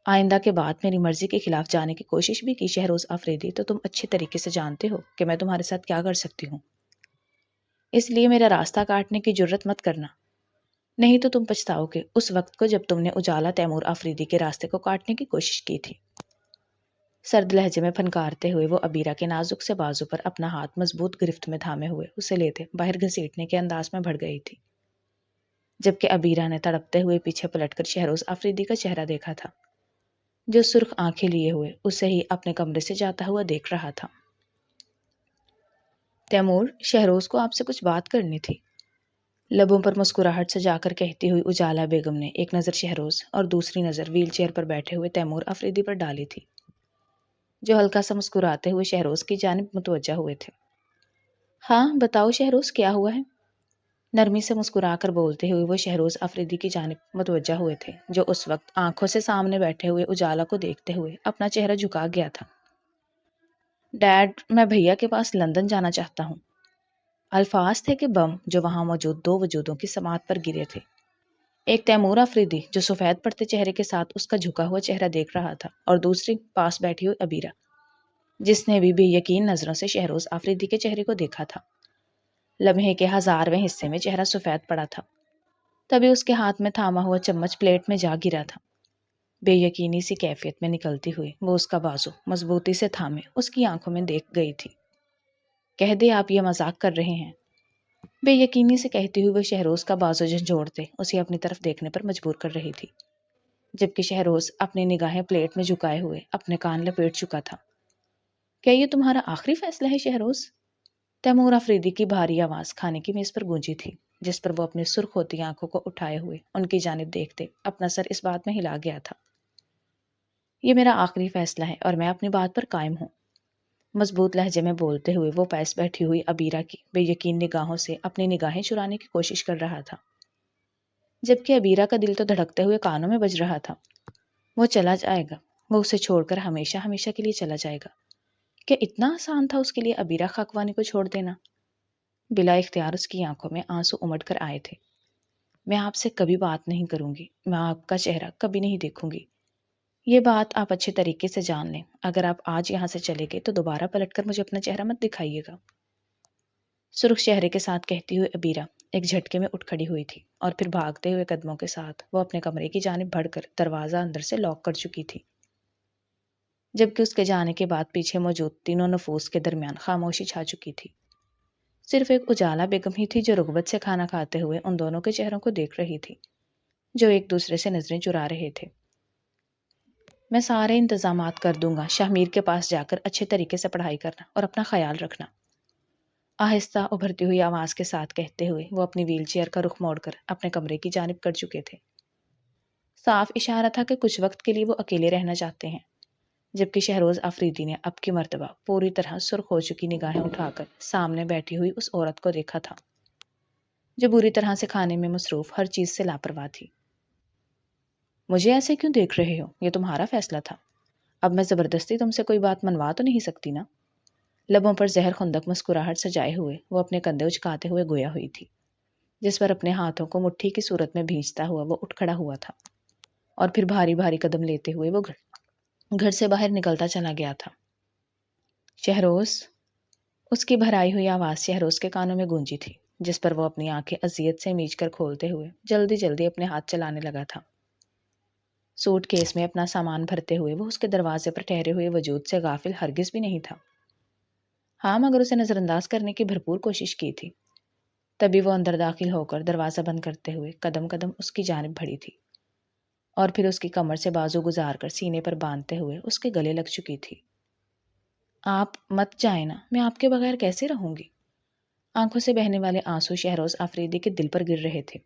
آئندہ کے بعد میری مرضی کے خلاف جانے کی کوشش بھی کی شہروز آفریدی تو تم اچھے طریقے سے جانتے ہو کہ میں تمہارے ساتھ کیا کر سکتی ہوں، اس لیے میرا راستہ کاٹنے کی جرت مت کرنا، نہیں تو تم پچھتاؤ گے اس وقت کو جب تم نے اجالا تیمور آفریدی کے راستے کو کاٹنے کی کوشش کی تھی۔ سرد لہجے میں پھنکارتے ہوئے وہ ابیرہ کے نازک سے بازو پر اپنا ہاتھ مضبوط گرفت میں تھامے ہوئے اسے لیتے باہر گھسیٹنے کے انداز میں بڑھ گئی تھی، جبکہ ابیرہ نے تڑپتے ہوئے پیچھے پلٹ کر شہروز آفریدی کا چہرہ دیکھا تھا، جو سرخ آنکھیں لیے ہوئے اسے ہی اپنے کمرے سے جاتا ہوا دیکھ رہا تھا۔ تیمور، شہروز کو آپ سے کچھ بات کرنی تھی، لبوں پر مسکراہٹ سجا کر کہتی ہوئی اجالا بیگم نے ایک نظر شہروز اور دوسری نظر ویل چیئر پر بیٹھے ہوئے تیمور آفریدی پر ڈالی تھی، جو ہلکا سا مسکراتے ہوئے شہروز کی جانب متوجہ ہوئے تھے۔ ہاں بتاؤ شہروز، کیا ہوا ہے؟ نرمی سے مسکرا کر بولتے ہوئے وہ شہروز آفریدی کی جانب متوجہ ہوئے تھے، جو اس وقت آنکھوں سے سامنے بیٹھے ہوئے اجالا کو دیکھتے ہوئے اپنا چہرہ جھکا گیا تھا۔ ڈیڈ، میں بھیا کے پاس لندن جانا چاہتا ہوں۔ الفاظ تھے کہ بم جو وہاں موجود دو وجودوں کی سماعت پر گرے تھے، ایک تیمور آفریدی جو سفید پڑتے چہرے کے ساتھ اس کا جھکا ہوا چہرہ دیکھ رہا تھا، اور دوسری پاس بیٹھی ہوئی ابیرہ، جس نے بھی بے یقین نظروں سے شہروز آفریدی کے چہرے کو دیکھا تھا۔ لمحے کے 1000ویں حصے میں چہرہ سفید پڑا تھا، تبھی اس کے ہاتھ میں تھاما ہوا چمچ پلیٹ میں جا گرا تھا۔ بے یقینی سی کیفیت میں نکلتی ہوئی وہ اس کا بازو مضبوطی سے تھامے اس کی آنکھوں میں دیکھ گئی تھی۔ کہہ دے آپ یہ مذاق کر رہے ہیں، بے یقینی سے کہتی ہوئی وہ شہروز کا بازو جھنجھوڑتے اسے اپنی طرف دیکھنے پر مجبور کر رہی تھی، جبکہ شہروز اپنی نگاہیں پلیٹ میں جھکائے ہوئے اپنے کان لپیٹ چکا تھا۔ کیا یہ تمہارا آخری فیصلہ ہے شہروز؟ تیمور آفریدی کی بھاری آواز کھانے کی میز پر گونجی تھی، جس پر وہ اپنی سرخ ہوتی آنکھوں کو اٹھائے ہوئے ان کی جانب دیکھتے اپنا سر اس بات میں ہلا گیا تھا۔ یہ میرا آخری فیصلہ ہے اور میں اپنی بات پر قائم ہوں، مضبوط لہجے میں بولتے ہوئے وہ پاس بیٹھی ہوئی ابیرہ کی بے یقین نگاہوں سے اپنی نگاہیں چرانے کی کوشش کر رہا تھا، جبکہ ابیرہ کا دل تو دھڑکتے ہوئے کانوں میں بج رہا تھا۔ وہ چلا جائے گا، وہ اسے چھوڑ کر ہمیشہ ہمیشہ کے لیے چلا جائے گا۔ کیا اتنا آسان تھا اس کے لیے ابیرہ خاکوانی کو چھوڑ دینا؟ بلا اختیار اس کی آنکھوں میں آنسو امڑ کر آئے تھے۔ میں آپ سے کبھی بات نہیں کروں گی، میں آپ کا چہرہ کبھی نہیں دیکھوں گی، یہ بات آپ اچھے طریقے سے جان لیں۔ اگر آپ آج یہاں سے چلے گئے تو دوبارہ پلٹ کر مجھے اپنا چہرہ مت دکھائیے گا۔ سرخ چہرے کے ساتھ کہتی ہوئے ابیرہ ایک جھٹکے میں اٹھ کھڑی ہوئی تھی اور پھر بھاگتے ہوئے قدموں کے ساتھ وہ اپنے کمرے کی جانب بڑھ کر دروازہ اندر سے لاک کر چکی تھی، جبکہ اس کے جانے کے بعد پیچھے موجود تینوں نفوس کے درمیان خاموشی چھا چکی تھی۔ صرف ایک اجالا بیگم ہی تھی جو رغبت سے کھانا کھاتے ہوئے ان دونوں کے چہروں کو دیکھ رہی تھی، جو ایک دوسرے سے نظریں چرا رہے تھے۔ میں سارے انتظامات کر دوں گا، شاہ میر کے پاس جا کر اچھے طریقے سے پڑھائی کرنا اور اپنا خیال رکھنا۔ آہستہ ابھرتی ہوئی آواز کے ساتھ کہتے ہوئے وہ اپنی ویل چیئر کا رخ موڑ کر اپنے کمرے کی جانب کر چکے تھے۔ صاف اشارہ تھا کہ کچھ وقت کے لیے وہ اکیلے رہنا چاہتے ہیں، جبکہ شہروز آفریدی نے اب کی مرتبہ پوری طرح سرخ ہو چکی نگاہیں اٹھا کر سامنے بیٹھی ہوئی اس عورت کو دیکھا تھا جو بری طرح سے کھانے میں مصروف ہر چیز سے لاپرواہ تھی۔ مجھے ایسے کیوں دیکھ رہے ہو؟ یہ تمہارا فیصلہ تھا۔ اب میں زبردستی تم سے کوئی بات منوا تو نہیں سکتی نا؟ لبوں پر زہر خندق مسکراہٹ سجائے ہوئے وہ اپنے کندھے اچکاتے ہوئے گویا ہوئی تھی، جس پر اپنے ہاتھوں کو مٹھی کی صورت میں بھینچتا ہوا وہ اٹھ کھڑا ہوا تھا اور پھر بھاری بھاری قدم لیتے ہوئے وہ گھر سے باہر نکلتا چلا گیا تھا۔ شہروز، اس کی بھرائی ہوئی آواز شہروز کے کانوں میں گونجی تھی، جس پر وہ اپنی آنکھیں اذیت سے میچ کر کھولتے ہوئے جلدی جلدی اپنے ہاتھ چلانے لگا تھا۔ سوٹ کیس میں اپنا سامان بھرتے ہوئے وہ اس کے دروازے پر ٹھہرے ہوئے وجود سے غافل ہرگز بھی نہیں تھا۔ ہاں، مگر اسے نظر انداز کرنے کی بھرپور کوشش کی تھی۔ تبھی وہ اندر داخل ہو کر دروازہ بند کرتے ہوئے قدم قدم اس کی جانب بڑھی تھی اور پھر اس کی کمر سے بازو گزار کر سینے پر باندھتے ہوئے اس کے گلے لگ چکی تھی۔ آپ مت جائیں نا، میں آپ کے بغیر کیسے رہوں گی؟ آنکھوں سے بہنے والے آنسو شہروز آفریدی کے دل پر گر رہے تھے۔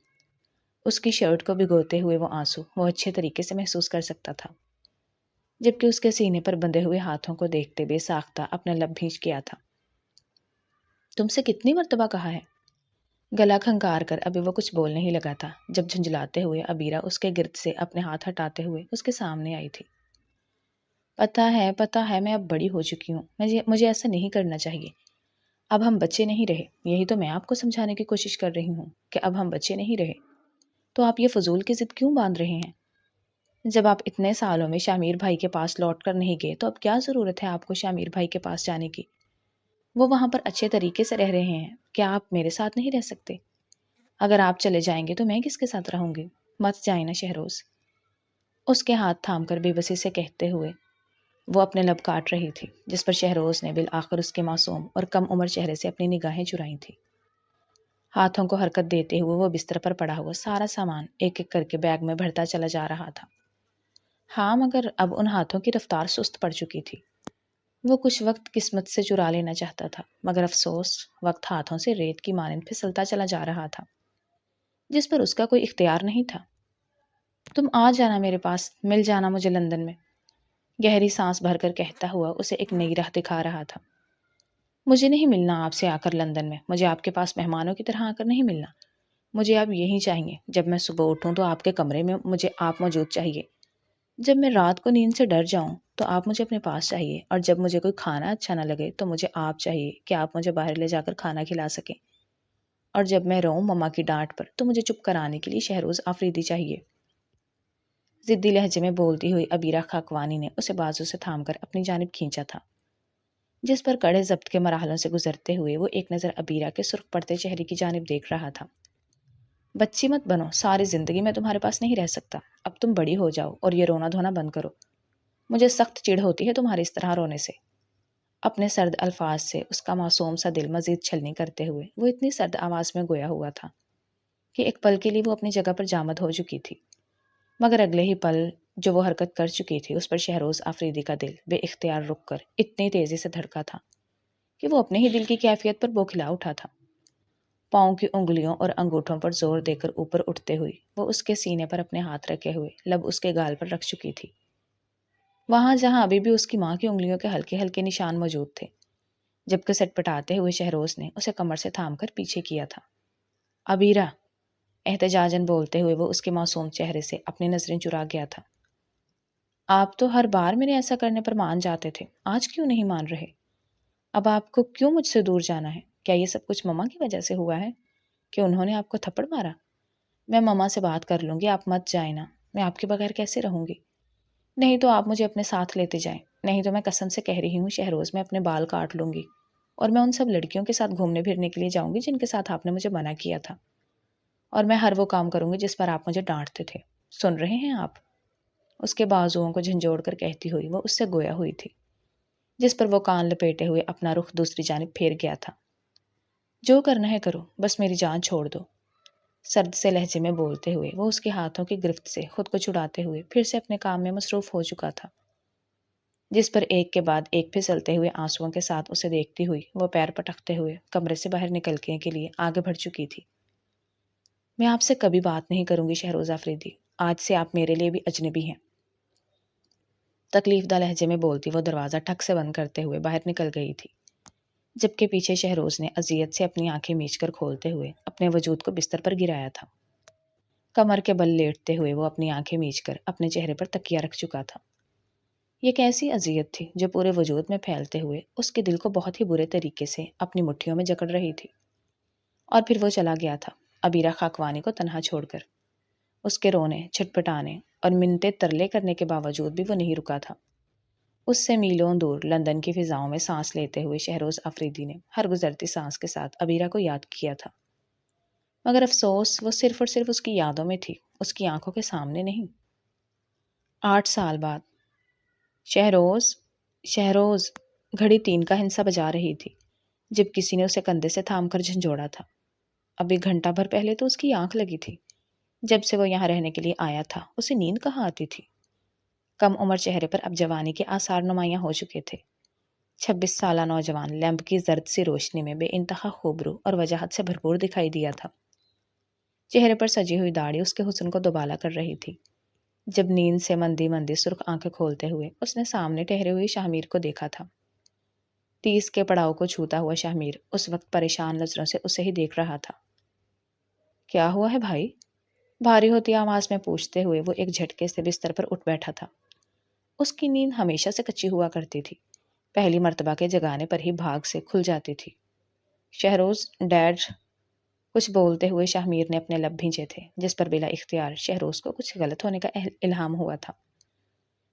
اس کی شرٹ کو بھگوتے ہوئے وہ آنسو وہ اچھے طریقے سے محسوس کر سکتا تھا، جبکہ اس کے سینے پر بندھے ہوئے ہاتھوں کو دیکھتے بے ساختہ اپنا لب بھینچ کیا تھا۔ تم سے کتنی مرتبہ کہا ہے؟ گلا کھنکار کر ابھی وہ کچھ بول نہیں لگا تھا جب جھنجھلاتے ہوئے عبیرہ اس کے گرد سے اپنے ہاتھ ہٹاتے ہوئے اس کے سامنے آئی تھی۔ پتہ ہے میں اب بڑی ہو چکی ہوں، مجھے ایسا نہیں کرنا چاہیے۔ اب ہم بچے نہیں رہے، یہی تو میں آپ کو سمجھانے کی کوشش کر رہی ہوں کہ اب ہم بچے نہیں رہے، تو آپ یہ فضول کی ضد کیوں باندھ رہے ہیں؟ جب آپ اتنے سالوں میں شامیر بھائی کے پاس لوٹ کر نہیں گئے تو اب کیا ضرورت ہے آپ کو شامیر بھائی کے پاس جانے کی؟ وہ وہاں پر اچھے طریقے سے رہ رہے ہیں، کیا آپ میرے ساتھ نہیں رہ سکتے؟ اگر آپ چلے جائیں گے تو میں کس کے ساتھ رہوں گی؟ مت جائیں نا شہروز، اس کے ہاتھ تھام کر بے بسی سے کہتے ہوئے وہ اپنے لب کاٹ رہی تھی، جس پر شہروز نے بالآخر اس کے معصوم اور کم عمر چہرے سے اپنی نگاہیں چرائی تھیں۔ ہاتھوں کو حرکت دیتے ہوئے وہ بستر پر پڑا ہوا سارا سامان ایک ایک کر کے بیگ میں بھرتا چلا جا رہا تھا۔ ہاں، مگر اب ان ہاتھوں کی رفتار سست پڑ چکی تھی۔ وہ کچھ وقت قسمت سے چرا لینا چاہتا تھا، مگر افسوس وقت ہاتھوں سے ریت کی مانند پھسلتا چلا جا رہا تھا، جس پر اس کا کوئی اختیار نہیں تھا۔ تم آ جانا میرے پاس، مل جانا مجھے لندن میں، گہری سانس بھر کر کہتا ہوا اسے ایک نئی راہ دکھا رہا تھا۔ مجھے نہیں ملنا آپ سے آ کر لندن میں، مجھے آپ کے پاس مہمانوں کی طرح آ کر نہیں ملنا، مجھے اب یہی چاہیے۔ جب میں صبح اٹھوں تو آپ کے کمرے میں مجھے آپ موجود چاہیے، جب میں رات کو نیند سے ڈر جاؤں تو آپ مجھے اپنے پاس چاہیے، اور جب مجھے کوئی کھانا اچھا نہ لگے تو مجھے آپ چاہیے کہ آپ مجھے باہر لے جا کر کھانا کھلا سکیں، اور جب میں روؤں مما کی ڈانٹ پر تو مجھے چپ کرانے کے لیے شہروز آفریدی چاہیے۔ ضدی لہجے میں بولتی ہوئی عبیرہ خاکوانی نے اسے بازو سے تھام کر اپنی جانب کھینچا تھا، جس پر کڑے ضبط کے مراحلوں سے گزرتے ہوئے وہ ایک نظر عبیرہ کے سرخ پڑتے چہرے کی جانب دیکھ رہا تھا۔ بچی مت بنو، ساری زندگی میں تمہارے پاس نہیں رہ سکتا، اب تم بڑی ہو جاؤ اور یہ رونا دھونا بند کرو، مجھے سخت چڑ ہوتی ہے تمہارے اس طرح رونے سے۔ اپنے سرد الفاظ سے اس کا معصوم سا دل مزید چھلنی کرتے ہوئے وہ اتنی سرد آواز میں گویا ہوا تھا کہ ایک پل کے لیے وہ اپنی جگہ پر جامد ہو چکی تھی، مگر اگلے ہی پل جو وہ حرکت کر چکی تھی اس پر شہروز آفریدی کا دل بے اختیار رک کر اتنی تیزی سے دھڑکا تھا کہ وہ اپنے ہی دل کی کیفیت پر بوکھلا اٹھا تھا۔ پاؤں کی انگلیوں اور انگوٹھوں پر زور دے کر اوپر اٹھتے ہوئے وہ اس کے سینے پر اپنے ہاتھ رکھے ہوئے لب اس کے گال پر رکھ چکی تھی، وہاں جہاں ابھی بھی اس کی ماں کی انگلیوں کے ہلکے ہلکے نشان موجود تھے، جبکہ سٹ پٹاتے ہوئے شہروز نے اسے کمر سے تھام کر پیچھے کیا تھا۔ عبیرہ، احتجاجاً بولتے ہوئے وہ اس کے معصوم چہرے سے اپنی نظریں چرا گیا تھا۔ آپ تو ہر بار میرے ایسا کرنے پر مان جاتے تھے، آج کیوں نہیں مان رہے؟ اب آپ کو کیوں مجھ سے دور جانا ہے؟ کیا یہ سب کچھ مما کی وجہ سے ہوا ہے کہ انہوں نے آپ کو تھپڑ مارا؟ میں مما سے بات کر لوں گی، آپ مت جائیں نا، میں آپ کے بغیر کیسے رہوں گی؟ نہیں تو آپ مجھے اپنے ساتھ لیتے جائیں، نہیں تو میں قسم سے کہہ رہی ہوں شہروز میں اپنے بال کاٹ لوں گی اور میں ان سب لڑکیوں کے ساتھ گھومنے پھرنے کے لیے جاؤں گی جن کے ساتھ آپ نے مجھے منع کیا تھا، اور میں ہر وہ کام کروں گی جس پر آپ مجھے ڈانٹتے تھے۔ سن رہے ہیں آپ؟ اس کے بازوؤں کو جھنجھوڑ کر کہتی ہوئی وہ اس سے گویا ہوئی تھی، جس پر وہ کان لپیٹے ہوئے اپنا رخ دوسری جانب پھیر گیا تھا۔ جو کرنا ہے کرو، بس میری جان چھوڑ دو، سرد سے لہجے میں بولتے ہوئے وہ اس کے ہاتھوں کی گرفت سے خود کو چھڑاتے ہوئے پھر سے اپنے کام میں مصروف ہو چکا تھا۔ جس پر ایک کے بعد ایک پھسلتے ہوئے آنسوؤں کے ساتھ اسے دیکھتی ہوئی وہ پیر پٹکتے ہوئے کمرے سے باہر نکلنے کے لیے آگے بڑھ چکی تھی۔ میں آپ سے کبھی بات نہیں کروں گی شہروز آفریدی، آج سے آپ میرے لیے بھی اجنبی ہیں، تکلیف دہ لہجے میں بولتی وہ دروازہ ٹھک سے بند کرتے ہوئے باہر نکل گئی تھی، جبکہ پیچھے شہروز نے اذیت سے اپنی آنکھیں میچ کر کھولتے ہوئے اپنے وجود کو بستر پر گرایا تھا۔ کمر کے بل لیٹتے ہوئے وہ اپنی آنکھیں میچ کر اپنے چہرے پر تکیہ رکھ چکا تھا۔ یہ کیسی اذیت تھی جو پورے وجود میں پھیلتے ہوئے اس کے دل کو بہت ہی برے طریقے سے اپنی مٹھیوں میں جکڑ رہی تھی۔ اور پھر وہ چلا گیا تھا ابیرہ خاکوانی کو تنہا چھوڑ کر۔ اس کے رونے، چھٹپٹانے اور منتیں ترلے کرنے کے باوجود بھی وہ نہیں رکا تھا۔ اس سے میلوں دور لندن کی فضاؤں میں سانس لیتے ہوئے شہروز آفریدی نے ہر گزرتی سانس کے ساتھ ابیرہ کو یاد کیا تھا، مگر افسوس وہ صرف اور صرف اس کی یادوں میں تھی، اس کی آنکھوں کے سامنے نہیں۔ 8 سال بعد شہروز شہروز گھڑی 3 کا ہندسہ بجا رہی تھی جب کسی نے اسے کندھے سے تھام کر جھنجھوڑا تھا۔ ابھی گھنٹہ بھر پہلے تو اس کی آنکھ لگی تھی۔ جب سے وہ یہاں رہنے کے لیے آیا تھا اسے نیند کہاں آتی تھی۔ کم عمر چہرے پر اب جوانی کے آثار نمایاں ہو چکے تھے۔ 26 سالہ نوجوان لیمپ کی زرد سی روشنی میں بے انتہا خوبرو اور وجاہت سے بھرپور دکھائی دیا تھا۔ چہرے پر سجی ہوئی داڑھی اس کے حسن کو دوبالا کر رہی تھی۔ جب نیند سے مندی مندی سرخ آنکھیں کھولتے ہوئے اس نے سامنے ٹہرے ہوئی شاہمیر کو دیکھا تھا۔ 30 کے پڑاؤ کو چھوتا ہوا شاہمیر اس وقت پریشان نظروں سے اسے ہی دیکھ رہا تھا۔ کیا ہوا ہے بھائی؟ بھاری ہوتی آواز میں پوچھتے ہوئے وہ ایک جھٹکے سے بستر پر اٹھ بیٹھا تھا۔ اس کی نیند ہمیشہ سے کچی ہوا کرتی تھی، پہلی مرتبہ کے جگانے پر ہی بھاگ سے کھل جاتی تھی۔ شہروز ڈیڈ، کچھ بولتے ہوئے شاہمیر نے اپنے لب بھینچے تھے، جس پر بلا اختیار شہروز کو کچھ غلط ہونے کا الہام ہوا تھا۔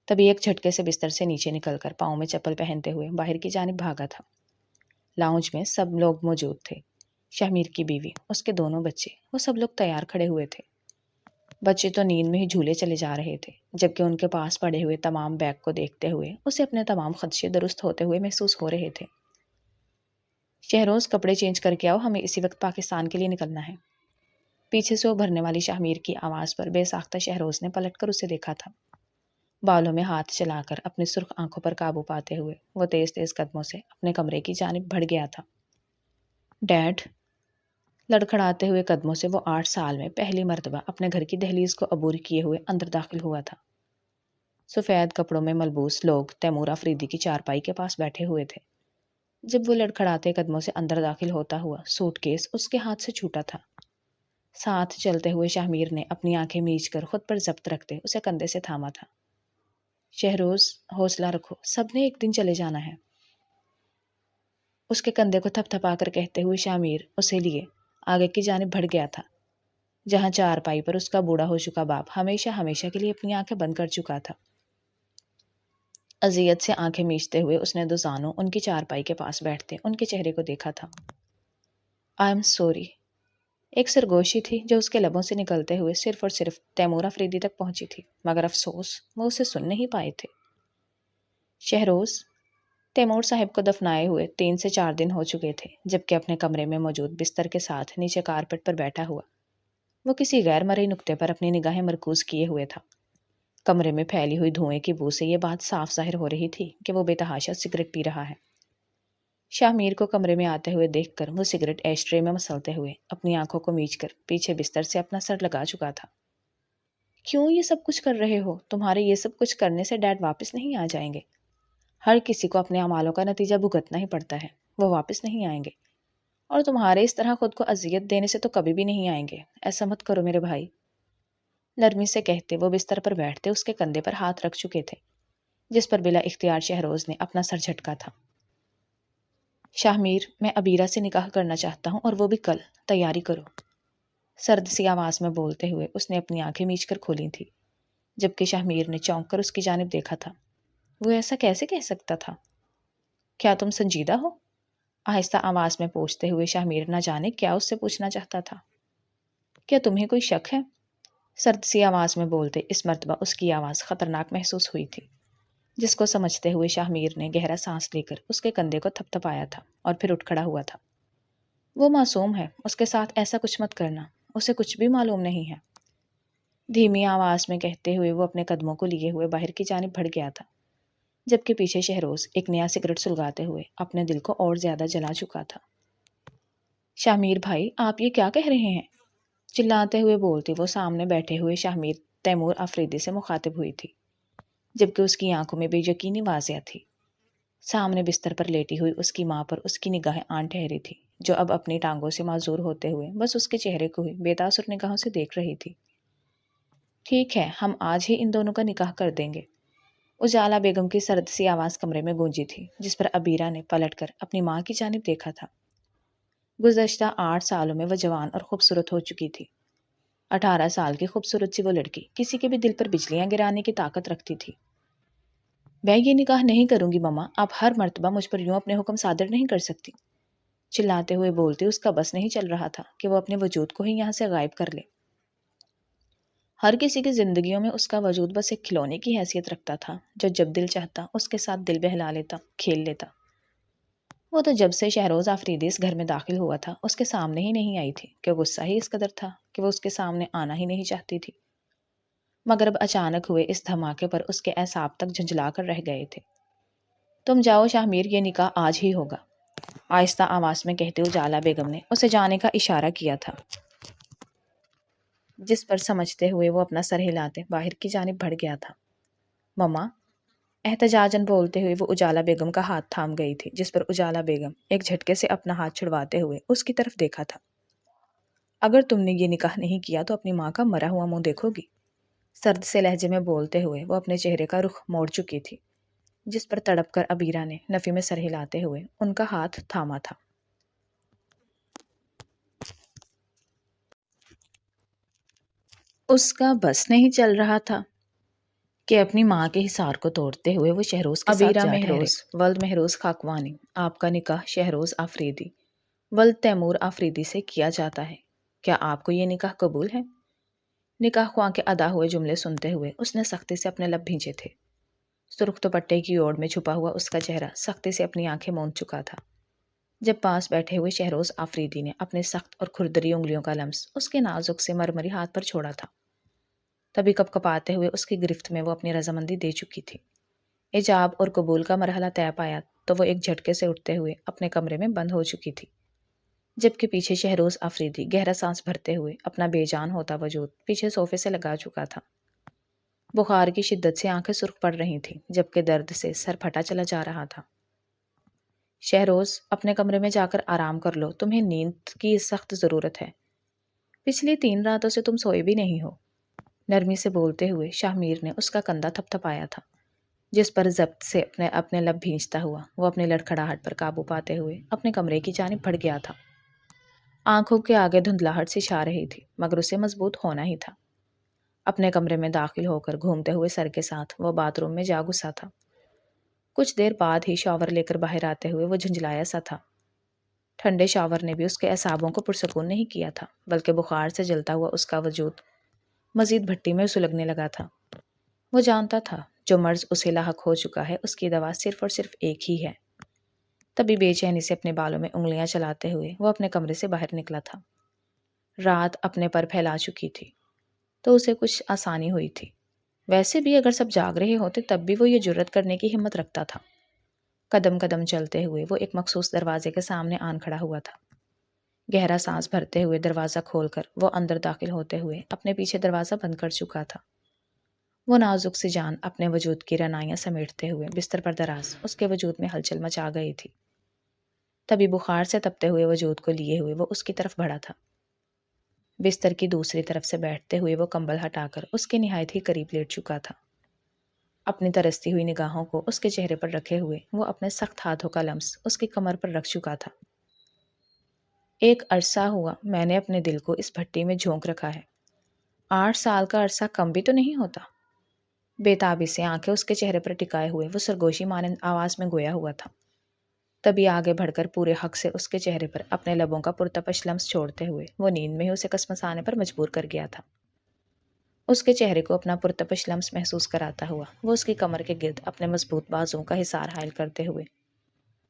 تبھی ایک جھٹکے سے بستر سے نیچے نکل کر پاؤں میں چپل پہنتے ہوئے باہر کی جانب بھاگا تھا۔ لاؤنج میں سب لوگ موجود تھے، شاہمیر کی بیوی، اس کے دونوں بچے، وہ سب لوگ تیار کھڑے ہوئے تھے۔ بچے تو نیند میں ہی جھولے چلے جا رہے تھے، جبکہ ان کے پاس پڑے ہوئے تمام بیگ کو دیکھتے ہوئے اسے اپنے تمام خدشے درست ہوتے ہوئے محسوس ہو رہے تھے۔ شہروز کپڑے چینج کر کے آؤ، ہمیں اسی وقت پاکستان کے لیے نکلنا ہے۔ پیچھے سے ابھرنے والی شاہمیر کی آواز پر بے ساختہ شہروز نے پلٹ کر اسے دیکھا تھا۔ بالوں میں ہاتھ چلا کر اپنی سرخ آنکھوں پر قابو پاتے ہوئے وہ تیز تیز قدموں سے اپنے کمرے کی جانب بڑھ گیا تھا۔ ڈیڈ، لڑکھڑاتے ہوئے قدموں سے وہ 8 سال میں پہلی مرتبہ اپنے گھر کی دہلیز کو عبور کیے ہوئے اندر داخل ہوا تھا۔ سفید کپڑوں میں ملبوس لوگ تیمور آفریدی کی چارپائی کے پاس بیٹھے ہوئے تھے۔ جب وہ لڑکھڑاتے قدموں سے اندر داخل ہوتا ہوا سوٹ کیس اس کے ہاتھ سے چھوٹا تھا۔ ساتھ چلتے ہوئے شاہمیر نے اپنی آنکھیں میچ کر خود پر ضبط رکھتے اسے کندھے سے تھاما تھا۔ شہروز، حوصلہ رکھو، سب نے ایک دن چلے جانا ہے، اس کے کندھے کو تھپ تھپا کر کہتے ہوئے شاہمیر اسے لیے آگے کی جانب بڑھ گیا تھا، جہاں چارپائی پر اس کا بوڑھا ہو چکا باپ ہمیشہ ہمیشہ کے لیے اپنی آنکھیں بند کر چکا تھا۔ اذیت سے آنکھیں میچتے ہوئے اس نے دوزانوں ان کی چارپائی کے پاس بیٹھتے ان کے چہرے کو دیکھا تھا۔ آئی ایم سوری، ایک سرگوشی تھی جو اس کے لبوں سے نکلتے ہوئے صرف اور صرف تیمور آفریدی تک پہنچی تھی، مگر افسوس وہ اسے سن نہیں پائے تھے۔ شہروز، تیمور صاحب کو دفنائے ہوئے 3 سے 4 دن ہو چکے تھے، جبکہ اپنے کمرے میں موجود بستر کے ساتھ نیچے کارپٹ پر بیٹھا ہوا وہ کسی غیر مرئی نقطے پر اپنی نگاہیں مرکوز کیے ہوئے تھا۔ کمرے میں پھیلی ہوئی دھوئیں کی بو سے یہ بات صاف ظاہر ہو رہی تھی کہ وہ بے تحاشا سگریٹ پی رہا ہے۔ شاہمیر کو کمرے میں آتے ہوئے دیکھ کر وہ سگریٹ ایش ٹرے میں مسلتے ہوئے اپنی آنکھوں کو میچ کر پیچھے بستر سے اپنا سر لگا چکا تھا۔ کیوں یہ سب کچھ کر رہے ہو؟ تمہارے یہ سب کچھ کرنے سے ڈیڈ واپس نہیں آ جائیں گے۔ ہر کسی کو اپنے اعمالوں کا نتیجہ بھگتنا ہی پڑتا ہے، وہ واپس نہیں آئیں گے، اور تمہارے اس طرح خود کو اذیت دینے سے تو کبھی بھی نہیں آئیں گے۔ ایسا مت کرو میرے بھائی، نرمی سے کہتے وہ بستر پر بیٹھتے اس کے کندھے پر ہاتھ رکھ چکے تھے، جس پر بلا اختیار شہروز نے اپنا سر جھٹکا تھا۔ شاہمیر، میں ابیرہ سے نکاح کرنا چاہتا ہوں، اور وہ بھی کل، تیاری کرو، سرد سی آواز میں بولتے ہوئے اس نے اپنی آنکھیں میچ کر کھولی تھی، جبکہ شاہمیر نے چونک کر اس کی جانب دیکھا تھا۔ وہ ایسا کیسے کہہ سکتا تھا؟ کیا تم سنجیدہ ہو؟ آہستہ آواز میں پوچھتے ہوئے شاہمیر نہ جانے کیا اس سے پوچھنا چاہتا تھا۔ کیا تمہیں کوئی شک ہے؟ سرد سی آواز میں بولتے اس مرتبہ اس کی آواز خطرناک محسوس ہوئی تھی، جس کو سمجھتے ہوئے شاہمیر نے گہرا سانس لے کر اس کے کندھے کو تھپ تھپایا تھا اور پھر اٹھ کھڑا ہوا تھا۔ وہ معصوم ہے، اس کے ساتھ ایسا کچھ مت کرنا، اسے کچھ بھی معلوم نہیں ہے، دھیمی آواز میں کہتے ہوئے وہ اپنے قدموں کو لیے ہوئے باہر کی جانب بڑھ گیا تھا۔ جبکہ پیچھے شہروز ایک نیا سگریٹ سلگاتے ہوئے اپنے دل کو اور زیادہ جلا چکا تھا۔ شاہ بھائی، آپ یہ کیا کہہ رہے ہیں؟ چلاتے ہوئے بولتی وہ سامنے بیٹھے ہوئے شاہ تیمور آفریدی سے مخاطب ہوئی تھی، جبکہ اس کی آنکھوں میں بے یقینی واضح تھی۔ سامنے بستر پر لیٹی ہوئی اس کی ماں پر اس کی نگاہیں آن ٹھہری تھی، جو اب اپنی ٹانگوں سے معذور ہوتے ہوئے بس اس کے چہرے کو ہی بے تاثر نگاہوں سے دیکھ رہی تھی۔ ٹھیک ہے، ہم آج ہی ان دونوں کا نکاح کر دیں گے۔ اجالا بیگم کی سرد سی آواز کمرے میں گونجی تھی، جس پر عبیرہ نے پلٹ کر اپنی ماں کی جانب دیکھا تھا۔ گزشتہ 8 سالوں میں وہ جوان اور خوبصورت ہو چکی تھی۔ 18 سال کی خوبصورت سی وہ لڑکی کسی کے بھی دل پر بجلیاں گرانے کی طاقت رکھتی تھی۔ میں یہ نکاح نہیں کروں گی ماما، آپ ہر مرتبہ مجھ پر یوں اپنے حکم صادر نہیں کر سکتی۔ چلاتے ہوئے بولتی اس کا بس نہیں چل رہا تھا کہ وہ اپنے وجود کو ہی یہاں سے غائب کر لے۔ ہر کسی کی زندگیوں میں اس کا وجود بس ایک کھلونے کی حیثیت رکھتا تھا، جو جب دل چاہتا اس کے ساتھ دل بہلا لیتا، کھیل لیتا۔ وہ تو جب سے شہروز آفریدی اس گھر میں داخل ہوا تھا اس کے سامنے ہی نہیں آئی تھی کہ غصہ ہی اس قدر تھا کہ وہ اس کے سامنے آنا ہی نہیں چاہتی تھی، مگر اب اچانک ہوئے اس دھماکے پر اس کے اعصاب تک جھنجھلا کر رہ گئے تھے۔ تم جاؤ شاہ میر، یہ نکاح آج ہی ہوگا، آہستہ آواز میں کہتے اجالا بیگم نے اسے جانے کا اشارہ کیا تھا، جس پر سمجھتے ہوئے وہ اپنا سر ہلاتے باہر کی جانب بڑھ گیا تھا۔ مما، احتجاجاً بولتے ہوئے وہ اجالا بیگم کا ہاتھ تھام گئی تھی، جس پر اجالا بیگم ایک جھٹکے سے اپنا ہاتھ چھڑواتے ہوئے اس کی طرف دیکھا تھا۔ اگر تم نے یہ نکاح نہیں کیا تو اپنی ماں کا مرا ہوا منہ دیکھو گی، سرد سے لہجے میں بولتے ہوئے وہ اپنے چہرے کا رخ موڑ چکی تھی، جس پر تڑپ کر عبیرہ نے نفی میں سر ہلاتے ہوئے ان کا ہاتھ تھاما تھا۔ اس کا بس نہیں چل رہا تھا کہ اپنی ماں کے حصار کو توڑتے ہوئے وہ شہروز کے ساتھ جا ٹھہرے۔ مہروز ولد مہروز خاکوانی، آپ کا نکاح شہروز آفریدی ولد تیمور آفریدی سے کیا جاتا ہے، کیا آپ کو یہ نکاح قبول ہے؟ نکاح خواں کے ادا ہوئے جملے سنتے ہوئے اس نے سختی سے اپنے لب بھینچے تھے۔ سرخ دوپٹے کی اوڑ میں چھپا ہوا اس کا چہرہ سختی سے اپنی آنکھیں موند چکا تھا، جب پاس بیٹھے ہوئے شہروز آفریدی نے اپنے سخت اور کھردری انگلیوں کا لمس اس کے نازک سے مرمری ہاتھ پر چھوڑا تھا، تبھی کپ کپاتے ہوئے اس کی گرفت میں وہ اپنی رضامندی دے چکی تھی۔ ایجاب اور قبول کا مرحلہ طے پایا تو وہ ایک جھٹکے سے اٹھتے ہوئے اپنے کمرے میں بند ہو چکی تھی، جبکہ پیچھے شہروز آفریدی گہرا سانس بھرتے ہوئے اپنا بے جان ہوتا وجود پیچھے صوفے سے لگا چکا تھا۔ بخار کی شدت سے آنکھیں سرخ پڑ رہی تھیں، جبکہ درد سے سر پھٹا چلا جا رہا تھا۔ شہروز، اپنے کمرے میں جا کر آرام کر لو، تمہیں نیند کی سخت ضرورت ہے، پچھلی 3 راتوں سے تم سوئے بھی نہیں ہو۔ نرمی سے بولتے ہوئے شاہ میر نے اس کا کندھا تھپ تھپایا تھا، جس پر ضبط سے اپنے لب بھینچتا ہوا وہ اپنے لڑکھڑاہٹ پر قابو پاتے ہوئے اپنے کمرے کی جانب بڑھ گیا تھا۔ آنکھوں کے آگے دھندلاہٹ سی چھا رہی تھی، مگر اسے مضبوط ہونا ہی تھا۔ اپنے کمرے میں داخل ہو کر گھومتے ہوئے سر کے ساتھ وہ باتھ روم میں جا گھسا تھا۔ کچھ دیر بعد ہی شاور لے کر باہر آتے ہوئے وہ جھنجھلایا سا تھا۔ ٹھنڈے شاور نے بھی اس کے اعصابوں کو پرسکون نہیں کیا تھا، بلکہ بخار سے جلتا ہوا اس کا وجود مزید بھٹی میں سلگنے لگا تھا۔ وہ جانتا تھا جو مرض اسے لاحق ہو چکا ہے اس کی دوا صرف اور صرف ایک ہی ہے۔ تبھی بے چینی سے اپنے بالوں میں انگلیاں چلاتے ہوئے وہ اپنے کمرے سے باہر نکلا تھا۔ رات اپنے پر پھیلا چکی تھی تو اسے کچھ آسانی ہوئی تھی، ویسے بھی اگر سب جاگ رہے ہوتے تب بھی وہ یہ جرت کرنے کی ہمت رکھتا تھا۔ قدم قدم چلتے ہوئے وہ ایک مخصوص دروازے کے سامنے آن کھڑا ہوا تھا۔ گہرا سانس بھرتے ہوئے دروازہ کھول کر وہ اندر داخل ہوتے ہوئے اپنے پیچھے دروازہ بند کر چکا تھا۔ وہ نازک سی جان اپنے وجود کی رعنائیاں سمیٹتے ہوئے بستر پر دراز اس کے وجود میں ہلچل مچا گئی تھی۔ تبھی بخار سے تپتے ہوئے وجود کو لیے ہوئے وہ اس کی طرف بڑھا تھا۔ بستر کی دوسری طرف سے بیٹھتے ہوئے وہ کمبل ہٹا کر اس کے نہایت ہی قریب لیٹ چکا تھا۔ اپنی ترستی ہوئی نگاہوں کو اس کے چہرے پر رکھے ہوئے وہ اپنے سخت ہاتھوں کا لمس اس کی کمر پر رکھ چکا تھا۔ ایک عرصہ ہوا میں نے اپنے دل کو اس بھٹی میں جھونک رکھا ہے، 8 سال کا عرصہ کم بھی تو نہیں ہوتا۔ بے تابی سے آنکھیں اس کے چہرے پر ٹکائے ہوئے وہ سرگوشی مانند آواز میں گویا ہوا تھا، تبھی آگے بڑھ کر پورے حق سے اس کے چہرے پر اپنے لبوں کا پرتپش لمس چھوڑتے ہوئے وہ نیند میں ہی اسے کسمسانے پر مجبور کر گیا تھا۔ اس کے چہرے کو اپنا پرتپش لمس محسوس کراتا ہوا وہ اس کی کمر کے گرد اپنے مضبوط بازوؤں کا حصار حائل کرتے ہوئے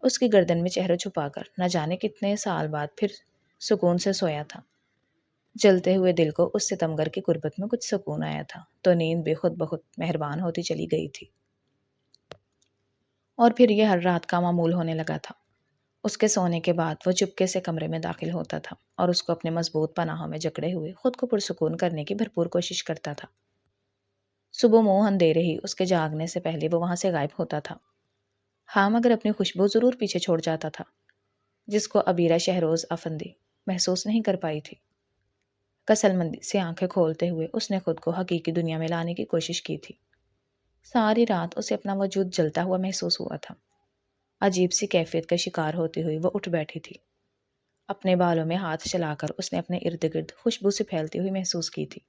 اس کی گردن میں چہرہ چھپا کر نہ جانے کتنے سال بعد پھر سکون سے سویا تھا۔ جلتے ہوئے دل کو اس ستمگر کی قربت میں کچھ سکون آیا تھا تو نیند بھی خود بخود مہربان ہوتی چلی گئی تھی۔ اور پھر یہ ہر رات کا معمول ہونے لگا تھا۔ اس کے سونے کے بعد وہ چپکے سے کمرے میں داخل ہوتا تھا اور اس کو اپنے مضبوط پناہوں میں جکڑے ہوئے خود کو پرسکون کرنے کی بھرپور کوشش کرتا تھا۔ صبح منہ اندھیرے ہی اس کے جاگنے سے پہلے وہ وہاں سے غائب ہوتا تھا، ہاں مگر اپنی خوشبو ضرور پیچھے چھوڑ جاتا تھا، جس کو عبیرہ شہروز افندی محسوس نہیں کر پائی تھی۔ کسل مندی سے آنکھیں کھولتے ہوئے اس نے خود کو حقیقی دنیا میں لانے کی کوشش کی تھی۔ ساری رات اسے اپنا وجود جلتا ہوا محسوس ہوا تھا۔ عجیب سی کیفیت کا شکار ہوتی ہوئی وہ اٹھ بیٹھی تھی۔ اپنے بالوں میں ہاتھ چلا کر اس نے اپنے ارد گرد خوشبو سے پھیلتی ہوئی محسوس کی تھی،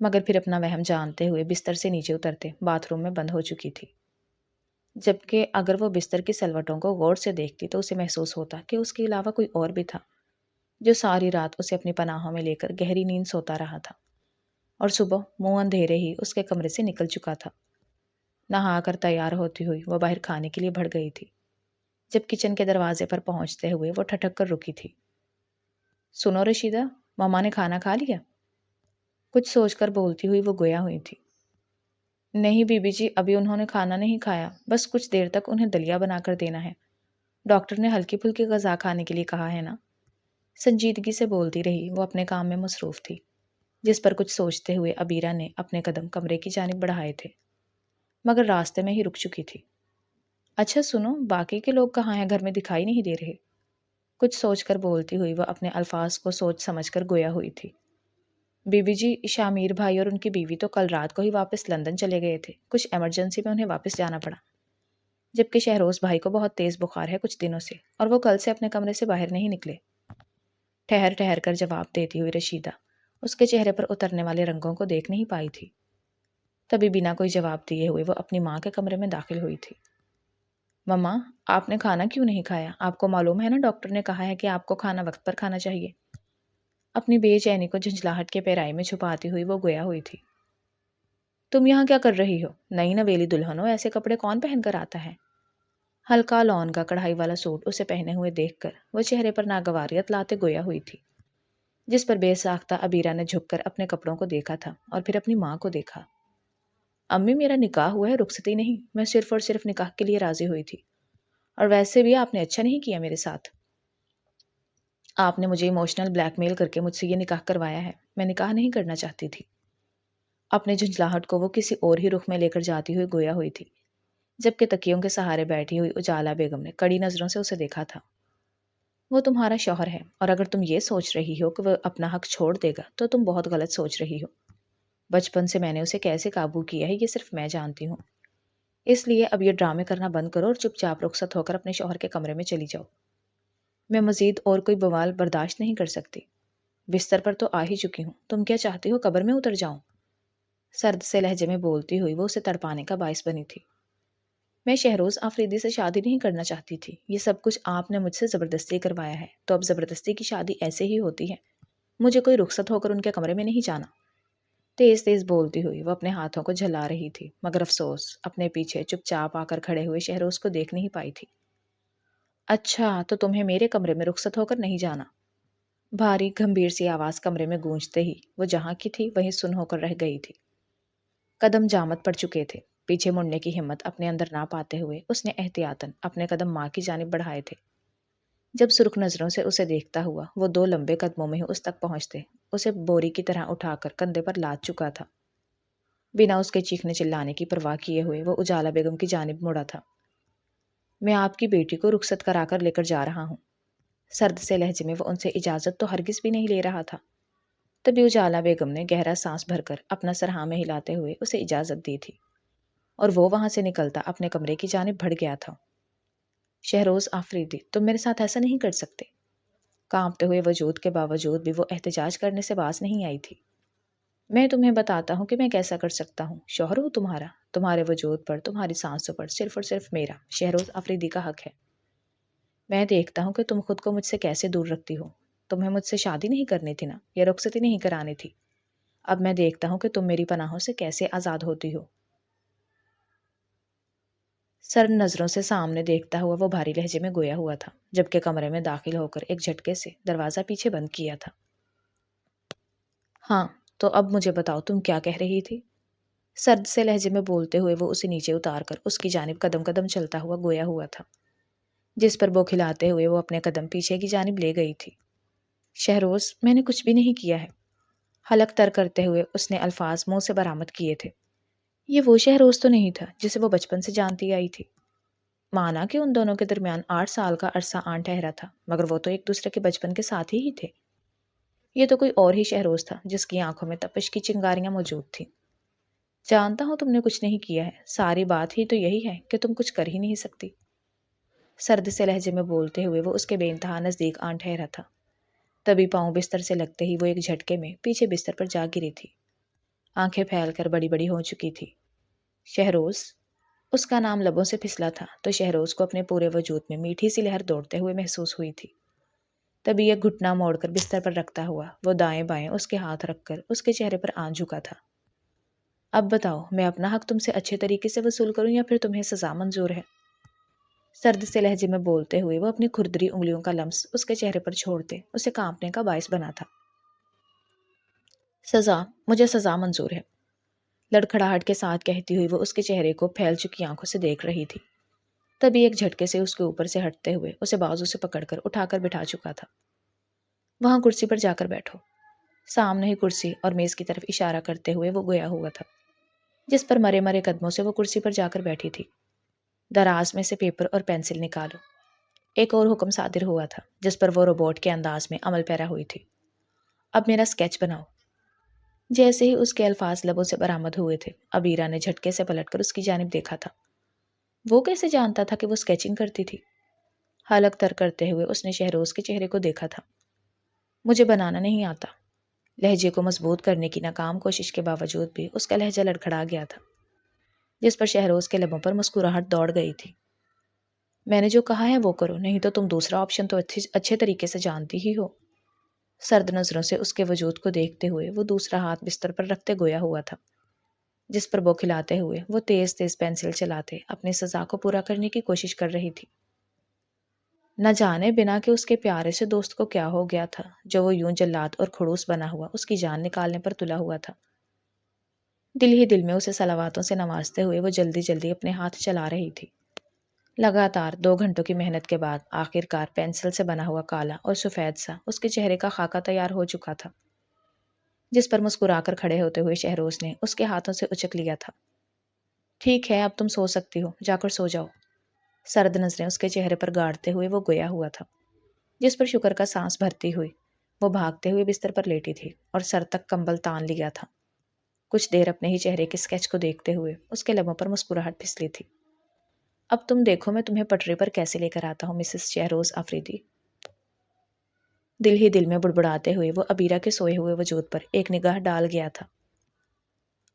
مگر پھر اپنا وہم جانتے ہوئے بستر سے نیچے اترتے باتھ روم میں بند ہو چکی تھی، جبکہ اگر وہ بستر کی سلوٹوں کو غور سے دیکھتی تو اسے محسوس ہوتا کہ اس کے علاوہ کوئی اور بھی تھا جو ساری رات اسے اپنی پناہوں میں لے کر گہری نیند سوتا رہا تھا، اور صبح منہ اندھیرے ہی اس کے کمرے سے نکل چکا تھا۔ نہا کر تیار ہوتی ہوئی وہ باہر کھانے کے لیے بڑھ گئی تھی، جب کچن کے دروازے پر پہنچتے ہوئے وہ ٹھٹک کر رکی تھی۔ سنو رشیدہ، ماما نے کھانا کھا لیا؟ کچھ سوچ کر بولتی ہوئی وہ گویا ہوئی تھی۔ نہیں بی بی جی، ابھی انہوں نے کھانا نہیں کھایا، بس کچھ دیر تک انہیں دلیا بنا کر دینا ہے، ڈاکٹر نے ہلکی پھلکی غذا کھانے کے لیے کہا ہے نا۔ سنجیدگی سے بولتی رہی، وہ اپنے کام میں مصروف تھی، جس پر کچھ سوچتے ہوئے عبیرہ نے اپنے قدم کمرے کی جانب بڑھائے تھے، مگر راستے میں ہی رک چکی تھی۔ اچھا سنو، باقی کے لوگ کہاں ہیں؟ گھر میں دکھائی نہیں دے رہے، کچھ سوچ کر بولتی ہوئی وہ اپنے الفاظ کو سوچ سمجھ کر گویا ہوئی تھی۔ بی بی جی، شامیر بھائی اور ان کی بیوی تو کل رات کو ہی واپس لندن چلے گئے تھے، کچھ ایمرجنسی میں انہیں واپس جانا پڑا، جبکہ شہروز بھائی کو بہت تیز بخار ہے کچھ دنوں سے، اور وہ کل سے اپنے کمرے سے باہر نہیں نکلے۔ ٹھہر ٹھہر کر جواب دیتی ہوئی رشیدہ اس کے چہرے پر اترنے والے رنگوں کو دیکھ نہیں پائی تھی۔ تبھی بنا کوئی جواب دیے ہوئے وہ اپنی ماں کے کمرے میں داخل ہوئی تھی۔ مما، آپ نے کھانا کیوں نہیں کھایا؟ آپ کو معلوم ہے نا ڈاکٹر نے کہا ہے کہ آپ کو کھانا وقت پر کھانا چاہیے۔ اپنی بے چینی کو جھنجھلاہٹ کے پیرائی میں چھپاتی ہوئی وہ گویا ہوئی تھی۔ تم یہاں کیا کر رہی ہو؟ نئی نویلی دلہن ہو، ایسے کپڑے کون پہن کر آتا ہے؟ ہلکا لون کا کڑھائی والا سوٹ اسے پہنے ہوئے دیکھ کر وہ چہرے پر ناگواریت لاتے گویا ہوئی تھی، جس پر بے ساختہ عبیرہ نے جھک کر اپنے کپڑوں کو دیکھا تھا اور پھر اپنی ماں کو دیکھا۔ امی، میرا نکاح ہوا ہے، رخصتی نہیں، میں صرف اور صرف نکاح کے لیے راضی ہوئی تھی، اور ویسے بھی آپ نے اچھا نہیں کیا میرے ساتھ۔ آپ نے مجھے ایموشنل بلیک میل کر کے مجھ سے یہ نکاح کروایا ہے، میں نکاح نہیں کرنا چاہتی تھی۔ اپنے جھنجھلاہٹ کو وہ کسی اور ہی رخ میں لے کر جاتی ہوئی گویا ہوئی تھی، جبکہ تکیوں کے سہارے بیٹھی ہوئی اجالا بیگم نے کڑی نظروں سے اسے دیکھا تھا۔ وہ تمہارا شوہر ہے، اور اگر تم یہ سوچ رہی ہو کہ وہ اپنا حق چھوڑ دے گا تو تم بہت غلط سوچ رہی ہو۔ بچپن سے میں نے اسے کیسے قابو کیا ہے یہ صرف میں جانتی ہوں، اس لیے اب یہ ڈرامے کرنا بند کرو اور چپ چاپ رخصت ہو کر اپنے شوہر کے کمرے میں چلی جاؤ۔ میں مزید اور کوئی بوال برداشت نہیں کر سکتی، بستر پر تو آ ہی چکی ہوں، تم کیا چاہتی ہو قبر میں اتر جاؤں؟ سرد سے لہجے میں بولتی ہوئی وہ اسے تڑپانے کا باعث بنی تھی۔ میں شہروز آفریدی سے شادی نہیں کرنا چاہتی تھی، یہ سب کچھ آپ نے مجھ سے زبردستی کروایا ہے، تو اب زبردستی کی شادی ایسے ہی ہوتی ہے، مجھے کوئی رخصت ہو کر ان کے کمرے میں نہیں جانا۔ تیز تیز بولتی ہوئی وہ اپنے ہاتھوں کو جھلا رہی تھی، مگر افسوس اپنے پیچھے چپ چاپ آ کر کھڑے ہوئے شہروز کو دیکھ نہیں پائی تھی۔ اچھا، تو تمہیں میرے کمرے میں رخصت ہو کر نہیں جانا؟ بھاری گمبھیر سی آواز کمرے میں گونجتے ہی وہ جہاں کی تھی وہیں سن ہو کر رہ گئی تھی۔ قدم جامد پڑ چکے تھے، پیچھے مڑنے کی ہمت اپنے اندر نہ پاتے ہوئے اس نے احتیاطاً اپنے قدم ماں کی جانب بڑھائے تھے۔ جب سرخ نظروں سے اسے دیکھتا ہوا وہ دو لمبے قدموں میں ہی اس تک پہنچتے اسے بوری کی طرح اٹھا کر کندھے پر لاد چکا تھا۔ بنا اس کے چیخنے چلانے کی پرواہ کیے ہوئے وہ اجالا بیگم کی جانب مڑا تھا۔ میں آپ کی بیٹی کو رخصت کرا کر لے کر جا رہا ہوں۔ سرد سے لہجے میں وہ ان سے اجازت تو ہرگز بھی نہیں لے رہا تھا۔ تبھی اجالا بیگم نے گہرا سانس بھر کر اپنا سر ہاں میں ہلاتے ہوئے اسے اجازت دی تھی، اور وہ وہاں سے نکلتا اپنے کمرے کی جانب بڑھ گیا تھا۔ شہروز آفریدی، تم میرے ساتھ ایسا نہیں کر سکتے۔ کانپتے ہوئے وجود کے باوجود بھی وہ احتجاج کرنے سے باز نہیں آئی تھی۔ میں تمہیں بتاتا ہوں کہ میں کیسا کر سکتا ہوں، شوہر ہوں تمہارا، تمہارے وجود پر، تمہاری سانسوں پر صرف اور صرف میرا، شہروز آفریدی کا حق ہے۔ میں دیکھتا ہوں کہ تم خود کو مجھ سے کیسے دور رکھتی ہو، تمہیں مجھ سے شادی نہیں کرنی تھی نا، یا رخصتی نہیں کرانی تھی، اب میں دیکھتا ہوں کہ تم میری پناہوں سے کیسے آزاد ہوتی ہو۔ سر نظروں سے سامنے دیکھتا ہوا وہ بھاری لہجے میں گویا ہوا تھا، جبکہ کمرے میں داخل ہو کر ایک جھٹکے سے دروازہ پیچھے بند کیا تھا۔ ہاں، تو اب مجھے بتاؤ تم کیا کہہ رہی تھی؟ سرد سے لہجے میں بولتے ہوئے وہ اسے نیچے اتار کر اس کی جانب قدم قدم چلتا ہوا گویا ہوا تھا، جس پر بوکھلاتے ہوئے وہ اپنے قدم پیچھے کی جانب لے گئی تھی۔ شہروز، میں نے کچھ بھی نہیں کیا ہے، حلق تر کرتے ہوئے اس نے الفاظ منہ سے برآمد کیے تھے۔ یہ وہ شہروز تو نہیں تھا جسے وہ بچپن سے جانتی آئی تھی۔ مانا کہ ان دونوں کے درمیان 8 سال کا عرصہ آن ٹھہرا تھا، مگر وہ تو ایک دوسرے کے بچپن کے ساتھی ہی تھے۔ یہ تو کوئی اور ہی شہروز تھا جس کی آنکھوں میں تپش کی چنگاریاں موجود تھیں۔ جانتا ہوں تم نے کچھ نہیں کیا ہے، ساری بات ہی تو یہی ہے کہ تم کچھ کر ہی نہیں سکتی۔ سرد سے لہجے میں بولتے ہوئے وہ اس کے بے انتہا نزدیک آن ٹھہرا تھا۔ تبھی پاؤں بستر سے لگتے ہی وہ ایک جھٹکے میں پیچھے بستر پر جا گری تھی، آنکھیں پھیل کر بڑی بڑی ہو چکی تھی۔ شہروز، اس کا نام لبوں سے پھسلا تھا تو شہروز کو اپنے پورے وجود میں میٹھی سی لہر دوڑتے ہوئے محسوس ہوئی تھی۔ تبھی ایک گھٹنا موڑ کر بستر پر رکھتا ہوا وہ دائیں بائیں اس کے ہاتھ رکھ کر اس کے چہرے پر آن جھکا تھا۔ اب بتاؤ، میں اپنا حق تم سے اچھے طریقے سے وصول کروں یا پھر تمہیں سزا منظور ہے؟ سرد سے لہجے میں بولتے ہوئے وہ اپنی کھردری انگلیوں کا لمس اس کے چہرے پر چھوڑتے اسے کانپنے کا باعث بنا تھا۔ سزا؟ مجھے سزا منظور ہے، لڑکھڑاہٹ کے ساتھ کہتی ہوئی وہ اس کے چہرے کو پھیل چکی آنکھوں سے دیکھ رہی تھی۔ تبھی ایک جھٹکے سے اس کے اوپر سے ہٹتے ہوئے اسے بازو سے پکڑ کر اٹھا کر بٹھا چکا تھا۔ وہاں کرسی پر جا کر بیٹھو۔ سامنے ہی کرسی اور میز کی طرف اشارہ کرتے ہوئے وہ گویا ہوا تھا، جس پر مرے مرے قدموں سے وہ کرسی پر جا کر بیٹھی تھی۔ دراز میں سے پیپر اور پینسل نکالو۔ ایک اور حکم صادر ہوا تھا جس پر وہ روبوٹ کے انداز میں عمل پیرا ہوئی تھی۔ اب میرا اسکیچ بناؤ۔ جیسے ہی اس کے الفاظ لبوں سے برآمد ہوئے تھے، ابیرا نے جھٹکے سے پلٹ کر اس کی جانب دیکھا تھا۔ وہ کیسے جانتا تھا کہ وہ اسکیچنگ کرتی تھی؟ حلق تر کرتے ہوئے اس نے شہروز کے چہرے کو دیکھا تھا۔ مجھے بنانا نہیں آتا۔ لہجے کو مضبوط کرنے کی ناکام کوشش کے باوجود بھی اس کا لہجہ لڑکھڑا گیا تھا، جس پر شہروز کے لبوں پر مسکراہٹ دوڑ گئی تھی۔ میں نے جو کہا ہے وہ کرو، نہیں تو تم دوسرا آپشن تو اچھے طریقے سے جانتی ہی ہو۔ سرد نظروں سے اس کے وجود کو دیکھتے ہوئے وہ دوسرا ہاتھ بستر پر رکھتے گویا ہوا تھا، جس پر بوکھلاتے ہوئے وہ تیز تیز پینسل چلاتے اپنی سزا کو پورا کرنے کی کوشش کر رہی تھی۔ نہ جانے بنا کہ اس کے پیارے سے دوست کو کیا ہو گیا تھا جو وہ یوں جلاد اور کھڑوس بنا ہوا اس کی جان نکالنے پر تلا ہوا تھا۔ دل ہی دل میں اسے صلواتوں سے نوازتے ہوئے وہ جلدی جلدی اپنے ہاتھ چلا رہی تھی۔ لگاتار 2 گھنٹوں کی محنت کے بعد آخر کار پینسل سے بنا ہوا کالا اور سفید سا اس کے چہرے کا خاکہ تیار ہو چکا تھا، جس پر مسکرا کر کھڑے ہوتے ہوئے شہروز نے اس کے ہاتھوں سے اچک لیا تھا۔ ٹھیک ہے، اب تم سو سکتی ہو، جا کر سو جاؤ۔ سرد نظریں اس کے چہرے پر گاڑتے ہوئے وہ گویا ہوا تھا، جس پر شکر کا سانس بھرتی ہوئی وہ بھاگتے ہوئے بستر پر لیٹی تھی اور سر تک کمبل تان لیا تھا۔ کچھ دیر اپنے ہی چہرے کے اسکیچ کو دیکھتے ہوئے اس کے لبوں پر مسکراہٹ پھسلی تھی۔ اب تم دیکھو میں تمہیں پٹری پر کیسے لے کر آتا ہوں مسز شہروز آفریدی۔ دل ہی دل میں بڑبڑاتے ہوئے وہ ابیرا کے سوئے ہوئے وجود پر ایک نگاہ ڈال گیا تھا۔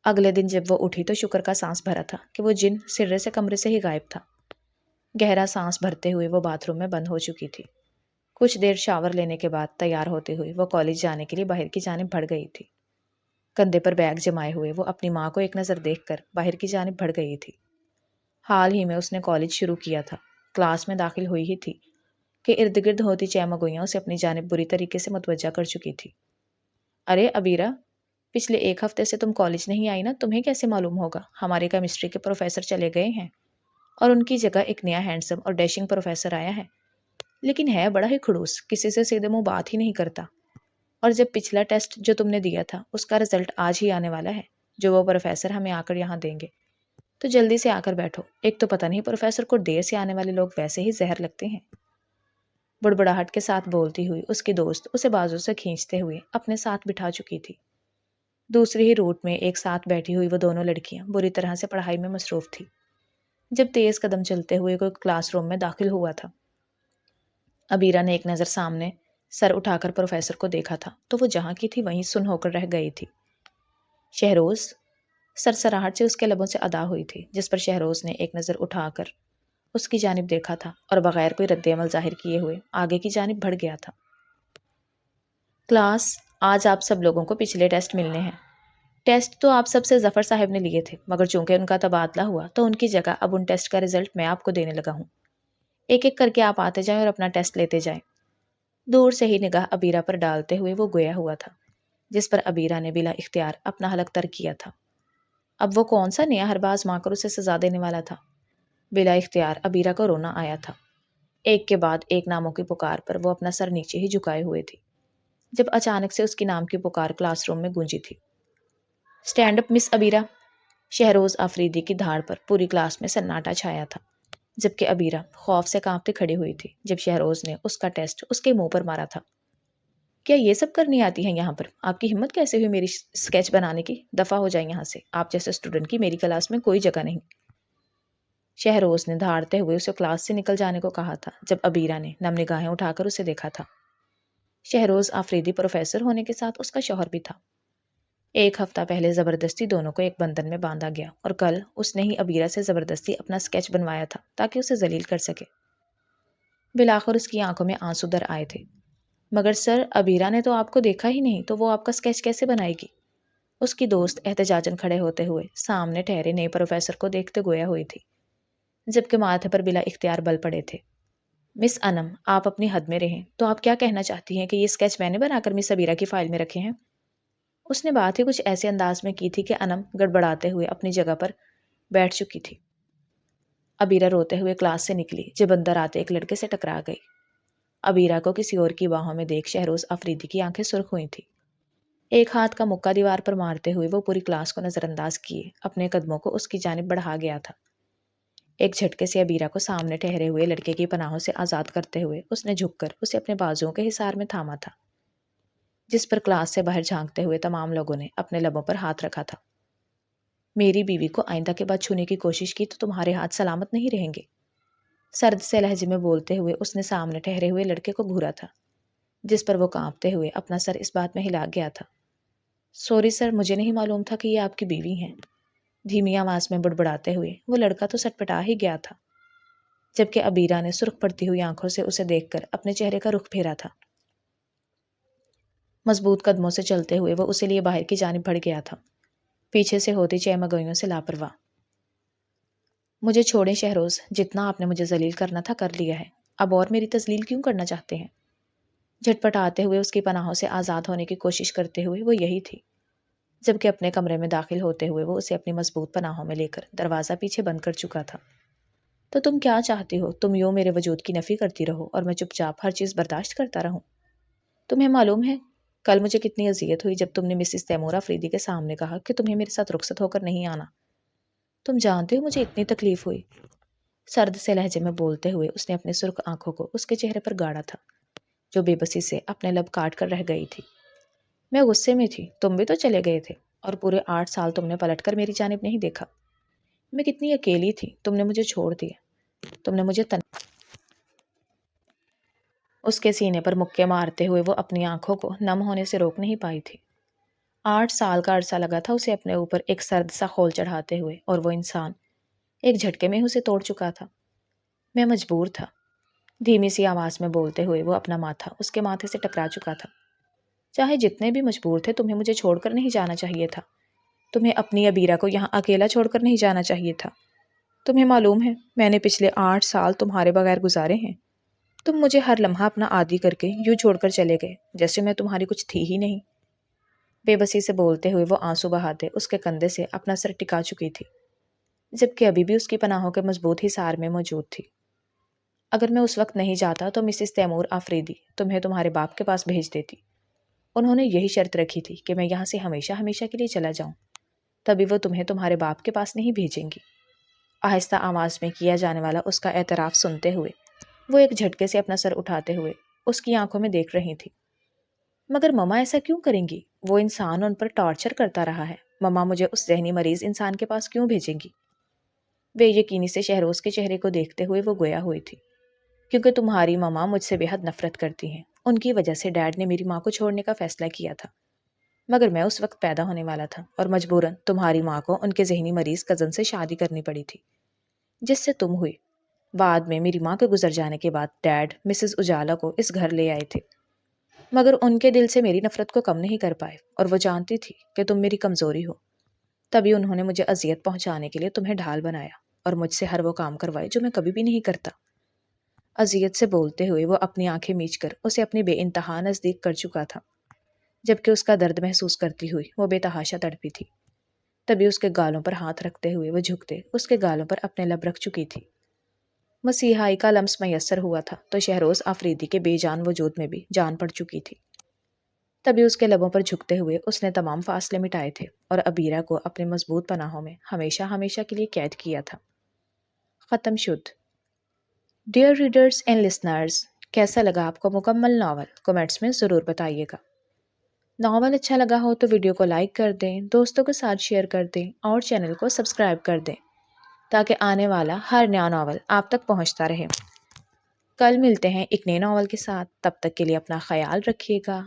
اگلے دن جب وہ اٹھی تو شکر کا سانس بھرا تھا کہ وہ جن سرے سے کمرے سے ہی غائب تھا۔ گہرا سانس بھرتے ہوئے وہ باتھ روم میں بند ہو چکی تھی۔ کچھ دیر شاور لینے کے بعد تیار ہوتے ہوئے وہ کالج جانے کے لیے باہر کی جانب بڑھ گئی تھی۔ کندھے پر بیگ جمائے ہوئے وہ اپنی ماں کو ایک نظر دیکھ کر باہر کی جانب بڑھ گئی تھی۔ حال ہی میں اس نے کالج شروع کیا تھا، کلاس میں داخل ہوئی ہی تھی کہ ارد گرد ہوتی چیمگوئیاں اسے اپنی جانب بری طریقے سے متوجہ کر چکی تھی۔ ارے ابیرا، پچھلے 1 ہفتے سے تم کالج نہیں آئی نا، تمہیں کیسے معلوم ہوگا؟ ہمارے کیمسٹری کے پروفیسر چلے گئے ہیں اور ان کی جگہ ایک نیا ہینڈسم اور ڈیشنگ پروفیسر آیا ہے، لیکن ہے بڑا ہی کھڑوس، کسی سے سیدھے منہ بات ہی نہیں کرتا۔ اور جب پچھلا ٹیسٹ جو تم نے دیا تھا اس کا رزلٹ آج ہی آنے والا ہے، جو وہ پروفیسر ہمیں آ کر یہاں دیں گے، تو جلدی سے آ کر بیٹھو۔ ایک تو پتہ نہیں پروفیسر کو دیر سے آنے والے لوگ ویسے ہی زہر لگتے ہیں۔ بڑبڑاہٹ کے ساتھ بولتی ہوئی اس کی دوست اسے بازو سے کھینچتے ہوئے اپنے ساتھ بٹھا چکی تھی۔ دوسری ہی روٹ میں ایک ساتھ بیٹھی ہوئی وہ دونوں لڑکیاں بری طرح سے پڑھائی میں مصروف تھی جب تیز قدم چلتے ہوئے کوئی کلاس روم میں داخل ہوا تھا۔ ابیرا نے ایک نظر سامنے سر اٹھا کر پروفیسر کو دیکھا تھا تو وہ جہاں کی تھی وہیں سن ہو کر رہ گئی تھی۔ شہروز؟ سرسراہٹ سے اس کے لبوں سے ادا ہوئی تھی، جس پر شہروز نے ایک نظر اٹھا کر اس کی جانب دیکھا تھا اور بغیر کوئی رد عمل ظاہر کیے ہوئے آگے کی جانب بڑھ گیا تھا۔ کلاس، آج آپ سب لوگوں کو پچھلے ٹیسٹ ملنے ہیں۔ ٹیسٹ تو آپ سب سے ظفر صاحب نے لیے تھے، مگر چونکہ ان کا تبادلہ ہوا تو ان کی جگہ اب ان ٹیسٹ کا رزلٹ میں آپ کو دینے لگا ہوں۔ ایک ایک کر کے آپ آتے جائیں اور اپنا ٹیسٹ لیتے جائیں۔ دور سے ہی نگاہ ابیرا پر ڈالتے ہوئے وہ گویا ہوا تھا، جس پر ابیرا نے بلا اختیار اپنا حلق تر کیا تھا۔ اب وہ کون سا نیا حربہ آزما کر اسے سزا دینے والا تھا؟ بلا اختیار ابیرہ کو رونا آیا تھا۔ ایک کے بعد ایک ناموں کی پکار پر وہ اپنا سر نیچے ہی جھکائے ہوئے تھی جب اچانک سے اس کی نام کی پکار کلاس روم میں گونجی تھی۔ اسٹینڈ اپ مس ابیرہ! شہروز آفریدی کی دھاڑ پر پوری کلاس میں سناٹا چھایا تھا، جبکہ ابیرہ خوف سے کانپتے کھڑی ہوئی تھی جب شہروز نے اس کا ٹیسٹ اس کے منہ پر مارا تھا۔ کیا یہ سب کرنی آتی ہے یہاں پر؟ آپ کی ہمت کیسے ہوئی میری اسکیچ بنانے کی؟ دفعہ ہو جائیں یہاں سے، آپ جیسے اسٹوڈنٹ کی میری کلاس میں کوئی جگہ نہیں۔ شہروز نے دھاڑتے ہوئے اسے کلاس سے نکل جانے کو کہا تھا جب ابیرہ نے نم نگاہیں اٹھا کر اسے دیکھا تھا۔ شہروز آفریدی پروفیسر ہونے کے ساتھ اس کا شوہر بھی تھا۔ ایک ہفتہ پہلے زبردستی دونوں کو ایک بندھن میں باندھا گیا اور کل اس نے ہی ابیرہ سے زبردستی اپنا اسکیچ بنوایا تھا تاکہ اسے ذلیل کر سکے۔ بالآخر اس کی آنکھوں میں آنسو در آئے تھے۔ مگر سر، ابیرہ نے تو آپ کو دیکھا ہی نہیں، تو وہ آپ کا اسکیچ کیسے بنائے گی؟ اس کی دوست احتجاجاً کھڑے ہوتے ہوئے سامنے ٹھہرے نئے پروفیسر کو دیکھتے گویا ہوئی تھی، جبکہ ماتھے پر بلا اختیار بل پڑے تھے۔ مس انم، آپ اپنی حد میں رہیں۔ تو آپ کیا کہنا چاہتی ہیں کہ یہ اسکیچ میں نے بنا کر مس ابیرہ کی فائل میں رکھے ہیں؟ اس نے بات ہی کچھ ایسے انداز میں کی تھی کہ انم گڑبڑاتے ہوئے اپنی جگہ پر بیٹھ چکی تھی۔ ابیرہ روتے ہوئے کلاس سے نکلی جب اندر آتے ایک لڑکے سے ٹکرا گئی۔ ابیرہ کو کسی اور کی باہوں میں دیکھ شہروز آفریدی کی آنکھیں سرخ ہوئی تھی۔ ایک ہاتھ کا مکہ دیوار پر مارتے ہوئے وہ پوری کلاس کو نظر انداز کیے اپنے قدموں کو اس کی جانب بڑھا گیا تھا۔ ایک جھٹکے سے ابیرہ کو سامنے ٹھہرے ہوئے لڑکے کی پناہوں سے آزاد کرتے ہوئے اس نے جھک کر اسے اپنے بازوؤں کے حصار میں تھاما تھا، جس پر کلاس سے باہر جھانکتے ہوئے تمام لوگوں نے اپنے لبوں پر ہاتھ رکھا تھا۔ میری بیوی کو آئندہ کے بعد چھونے کی کوشش کی تو تمہارے ہاتھ سلامت نہیں رہیں گے، سرد سے لہجے میں بولتے ہوئے اس نے سامنے ٹھہرے ہوئے لڑکے کو گھورا تھا، جس پر وہ کانپتے ہوئے اپنا سر اس بات میں ہلا گیا تھا۔ سوری سر، مجھے نہیں معلوم تھا کہ یہ آپ کی بیوی ہیں، دھیمی آواز میں بڑبڑاتے ہوئے وہ لڑکا تو سٹپٹا ہی گیا تھا، جبکہ ابیرہ نے سرخ پڑتی ہوئی آنکھوں سے اسے دیکھ کر اپنے چہرے کا رخ پھیرا تھا۔ مضبوط قدموں سے چلتے ہوئے وہ اسے لیے باہر کی جانب بڑھ گیا تھا، پیچھے سے ہوتی چہمگوئیوں سے لاپرواہ۔ مجھے چھوڑیں شہروز، جتنا آپ نے مجھے ذلیل کرنا تھا کر لیا ہے، اب اور میری تذلیل کیوں کرنا چاہتے ہیں؟ جھٹپٹاتے ہوئے اس کی پناہوں سے آزاد ہونے کی کوشش کرتے ہوئے وہ یہی تھی، جبکہ اپنے کمرے میں داخل ہوتے ہوئے وہ اسے اپنی مضبوط پناہوں میں لے کر دروازہ پیچھے بند کر چکا تھا۔ تو تم کیا چاہتی ہو؟ تم یوں میرے وجود کی نفی کرتی رہو اور میں چپ چاپ ہر چیز برداشت کرتا رہوں؟ تمہیں معلوم ہے کل مجھے کتنی اذیت ہوئی جب تم نے مسز تیمور آفریدی کے سامنے کہا کہ تمہیں میرے ساتھ رخصت ہو کر نہیں آنا؟ تم جانتے ہو مجھے اتنی تکلیف ہوئی؟ سرد سے لہجے میں بولتے ہوئے اس نے اپنے سرخ آنکھوں کو اس کے چہرے پر گاڑا تھا، جو بے بسی سے اپنے لب کاٹ کر رہ گئی تھی۔ میں غصے میں تھی، تم بھی تو چلے گئے تھے، اور پورے 8 سال تم نے پلٹ کر میری جانب نہیں دیکھا۔ میں کتنی اکیلی تھی، تم نے مجھے چھوڑ دیا، تم نے مجھے اس کے سینے پر مکے مارتے ہوئے وہ اپنی آنکھوں کو نم ہونے سے روک نہیں پائی تھی۔ 8 سال کا عرصہ لگا تھا اسے اپنے اوپر ایک سرد سا خول چڑھاتے ہوئے، اور وہ انسان ایک جھٹکے میں اسے توڑ چکا تھا۔ میں مجبور تھا، دھیمی سی آواز میں بولتے ہوئے وہ اپنا ماتھا اس کے ماتھے سے ٹکرا چکا تھا۔ چاہے جتنے بھی مجبور تھے، تمہیں مجھے چھوڑ کر نہیں جانا چاہیے تھا، تمہیں اپنی ابیرہ کو یہاں اکیلا چھوڑ کر نہیں جانا چاہیے تھا۔ تمہیں معلوم ہے میں نے پچھلے 8 سال تمہارے بغیر گزارے ہیں، تم مجھے ہر لمحہ اپنا عادی کر کے یوں چھوڑ کر چلے گئے جیسے میں تمہاری کچھ تھی ہی نہیں۔ بے بسی سے بولتے ہوئے وہ آنسو بہاتے اس کے کندھے سے اپنا سر ٹکا چکی تھی، جبکہ ابھی بھی اس کی پناہوں کے مضبوط حصار میں موجود تھی۔ اگر میں اس وقت نہیں جاتا تو مسز تیمور آفریدی تمہیں تمہارے باپ کے پاس بھیج دیتی۔ انہوں نے یہی شرط رکھی تھی کہ میں یہاں سے ہمیشہ ہمیشہ کے لیے چلا جاؤں، تبھی وہ تمہیں تمہارے باپ کے پاس نہیں بھیجیں گی۔ آہستہ آواز میں کیا جانے والا اس کا اعتراف سنتے ہوئے وہ ایک جھٹکے سے اپنا سر اٹھاتے ہوئے اس کی آنکھوں میں دیکھ رہی تھی۔ مگر مما ایسا کیوں کریں گی؟ وہ انسان ان پر ٹارچر کرتا رہا ہے، مما مجھے اس ذہنی مریض انسان کے پاس کیوں بھیجیں گی؟ بے یقینی سے شہروز کے چہرے کو دیکھتے ہوئے وہ گویا ہوئی تھی، کیونکہ تمہاری مما مجھ سے بے حد نفرت کرتی ہیں، ان کی وجہ سے ڈیڈ نے میری ماں کو چھوڑنے کا فیصلہ کیا تھا، مگر میں اس وقت پیدا ہونے والا تھا اور مجبوراً تمہاری ماں کو ان کے ذہنی مریض کزن سے شادی کرنی پڑی تھی، جس سے تم ہوئی۔ بعد میں میری ماں کے گزر جانے کے بعد ڈیڈ مسز اجالا کو اس گھر لے آئے تھے، مگر ان کے دل سے میری نفرت کو کم نہیں کر پائے، اور وہ جانتی تھی کہ تم میری کمزوری ہو، تبھی انہوں نے مجھے اذیت پہنچانے کے لیے تمہیں ڈھال بنایا اور مجھ سے ہر وہ کام کروائے جو میں کبھی بھی نہیں کرتا۔ اذیت سے بولتے ہوئے وہ اپنی آنکھیں میچ کر اسے اپنی بے انتہا نزدیک کر چکا تھا، جبکہ اس کا درد محسوس کرتی ہوئی وہ بے تحاشا تڑپی تھی۔ تبھی اس کے گالوں پر ہاتھ رکھتے ہوئے وہ جھکتے اس کے گالوں پر اپنے لب رکھ چکی تھی۔ مسیحائی کا لمس میسر ہوا تھا تو شہروز آفریدی کے بے جان وجود میں بھی جان پڑ چکی تھی۔ تبھی اس کے لبوں پر جھکتے ہوئے اس نے تمام فاصلے مٹائے تھے اور ابیرہ کو اپنے مضبوط پناہوں میں ہمیشہ ہمیشہ کے لیے قید کیا تھا۔ ختم شد۔ ڈیئر ریڈرز اینڈ لسنرز، کیسا لگا آپ کو مکمل ناول؟ کمنٹس میں ضرور بتائیے گا۔ ناول اچھا لگا ہو تو ویڈیو کو لائک کر دیں، دوستوں کے ساتھ شیئر کر دیں اور چینل کو سبسکرائب کر دیں تاکہ آنے والا ہر نیا ناول آپ تک پہنچتا رہے۔ کل ملتے ہیں ایک نئے ناول کے ساتھ، تب تک کے لیے اپنا خیال رکھیے گا۔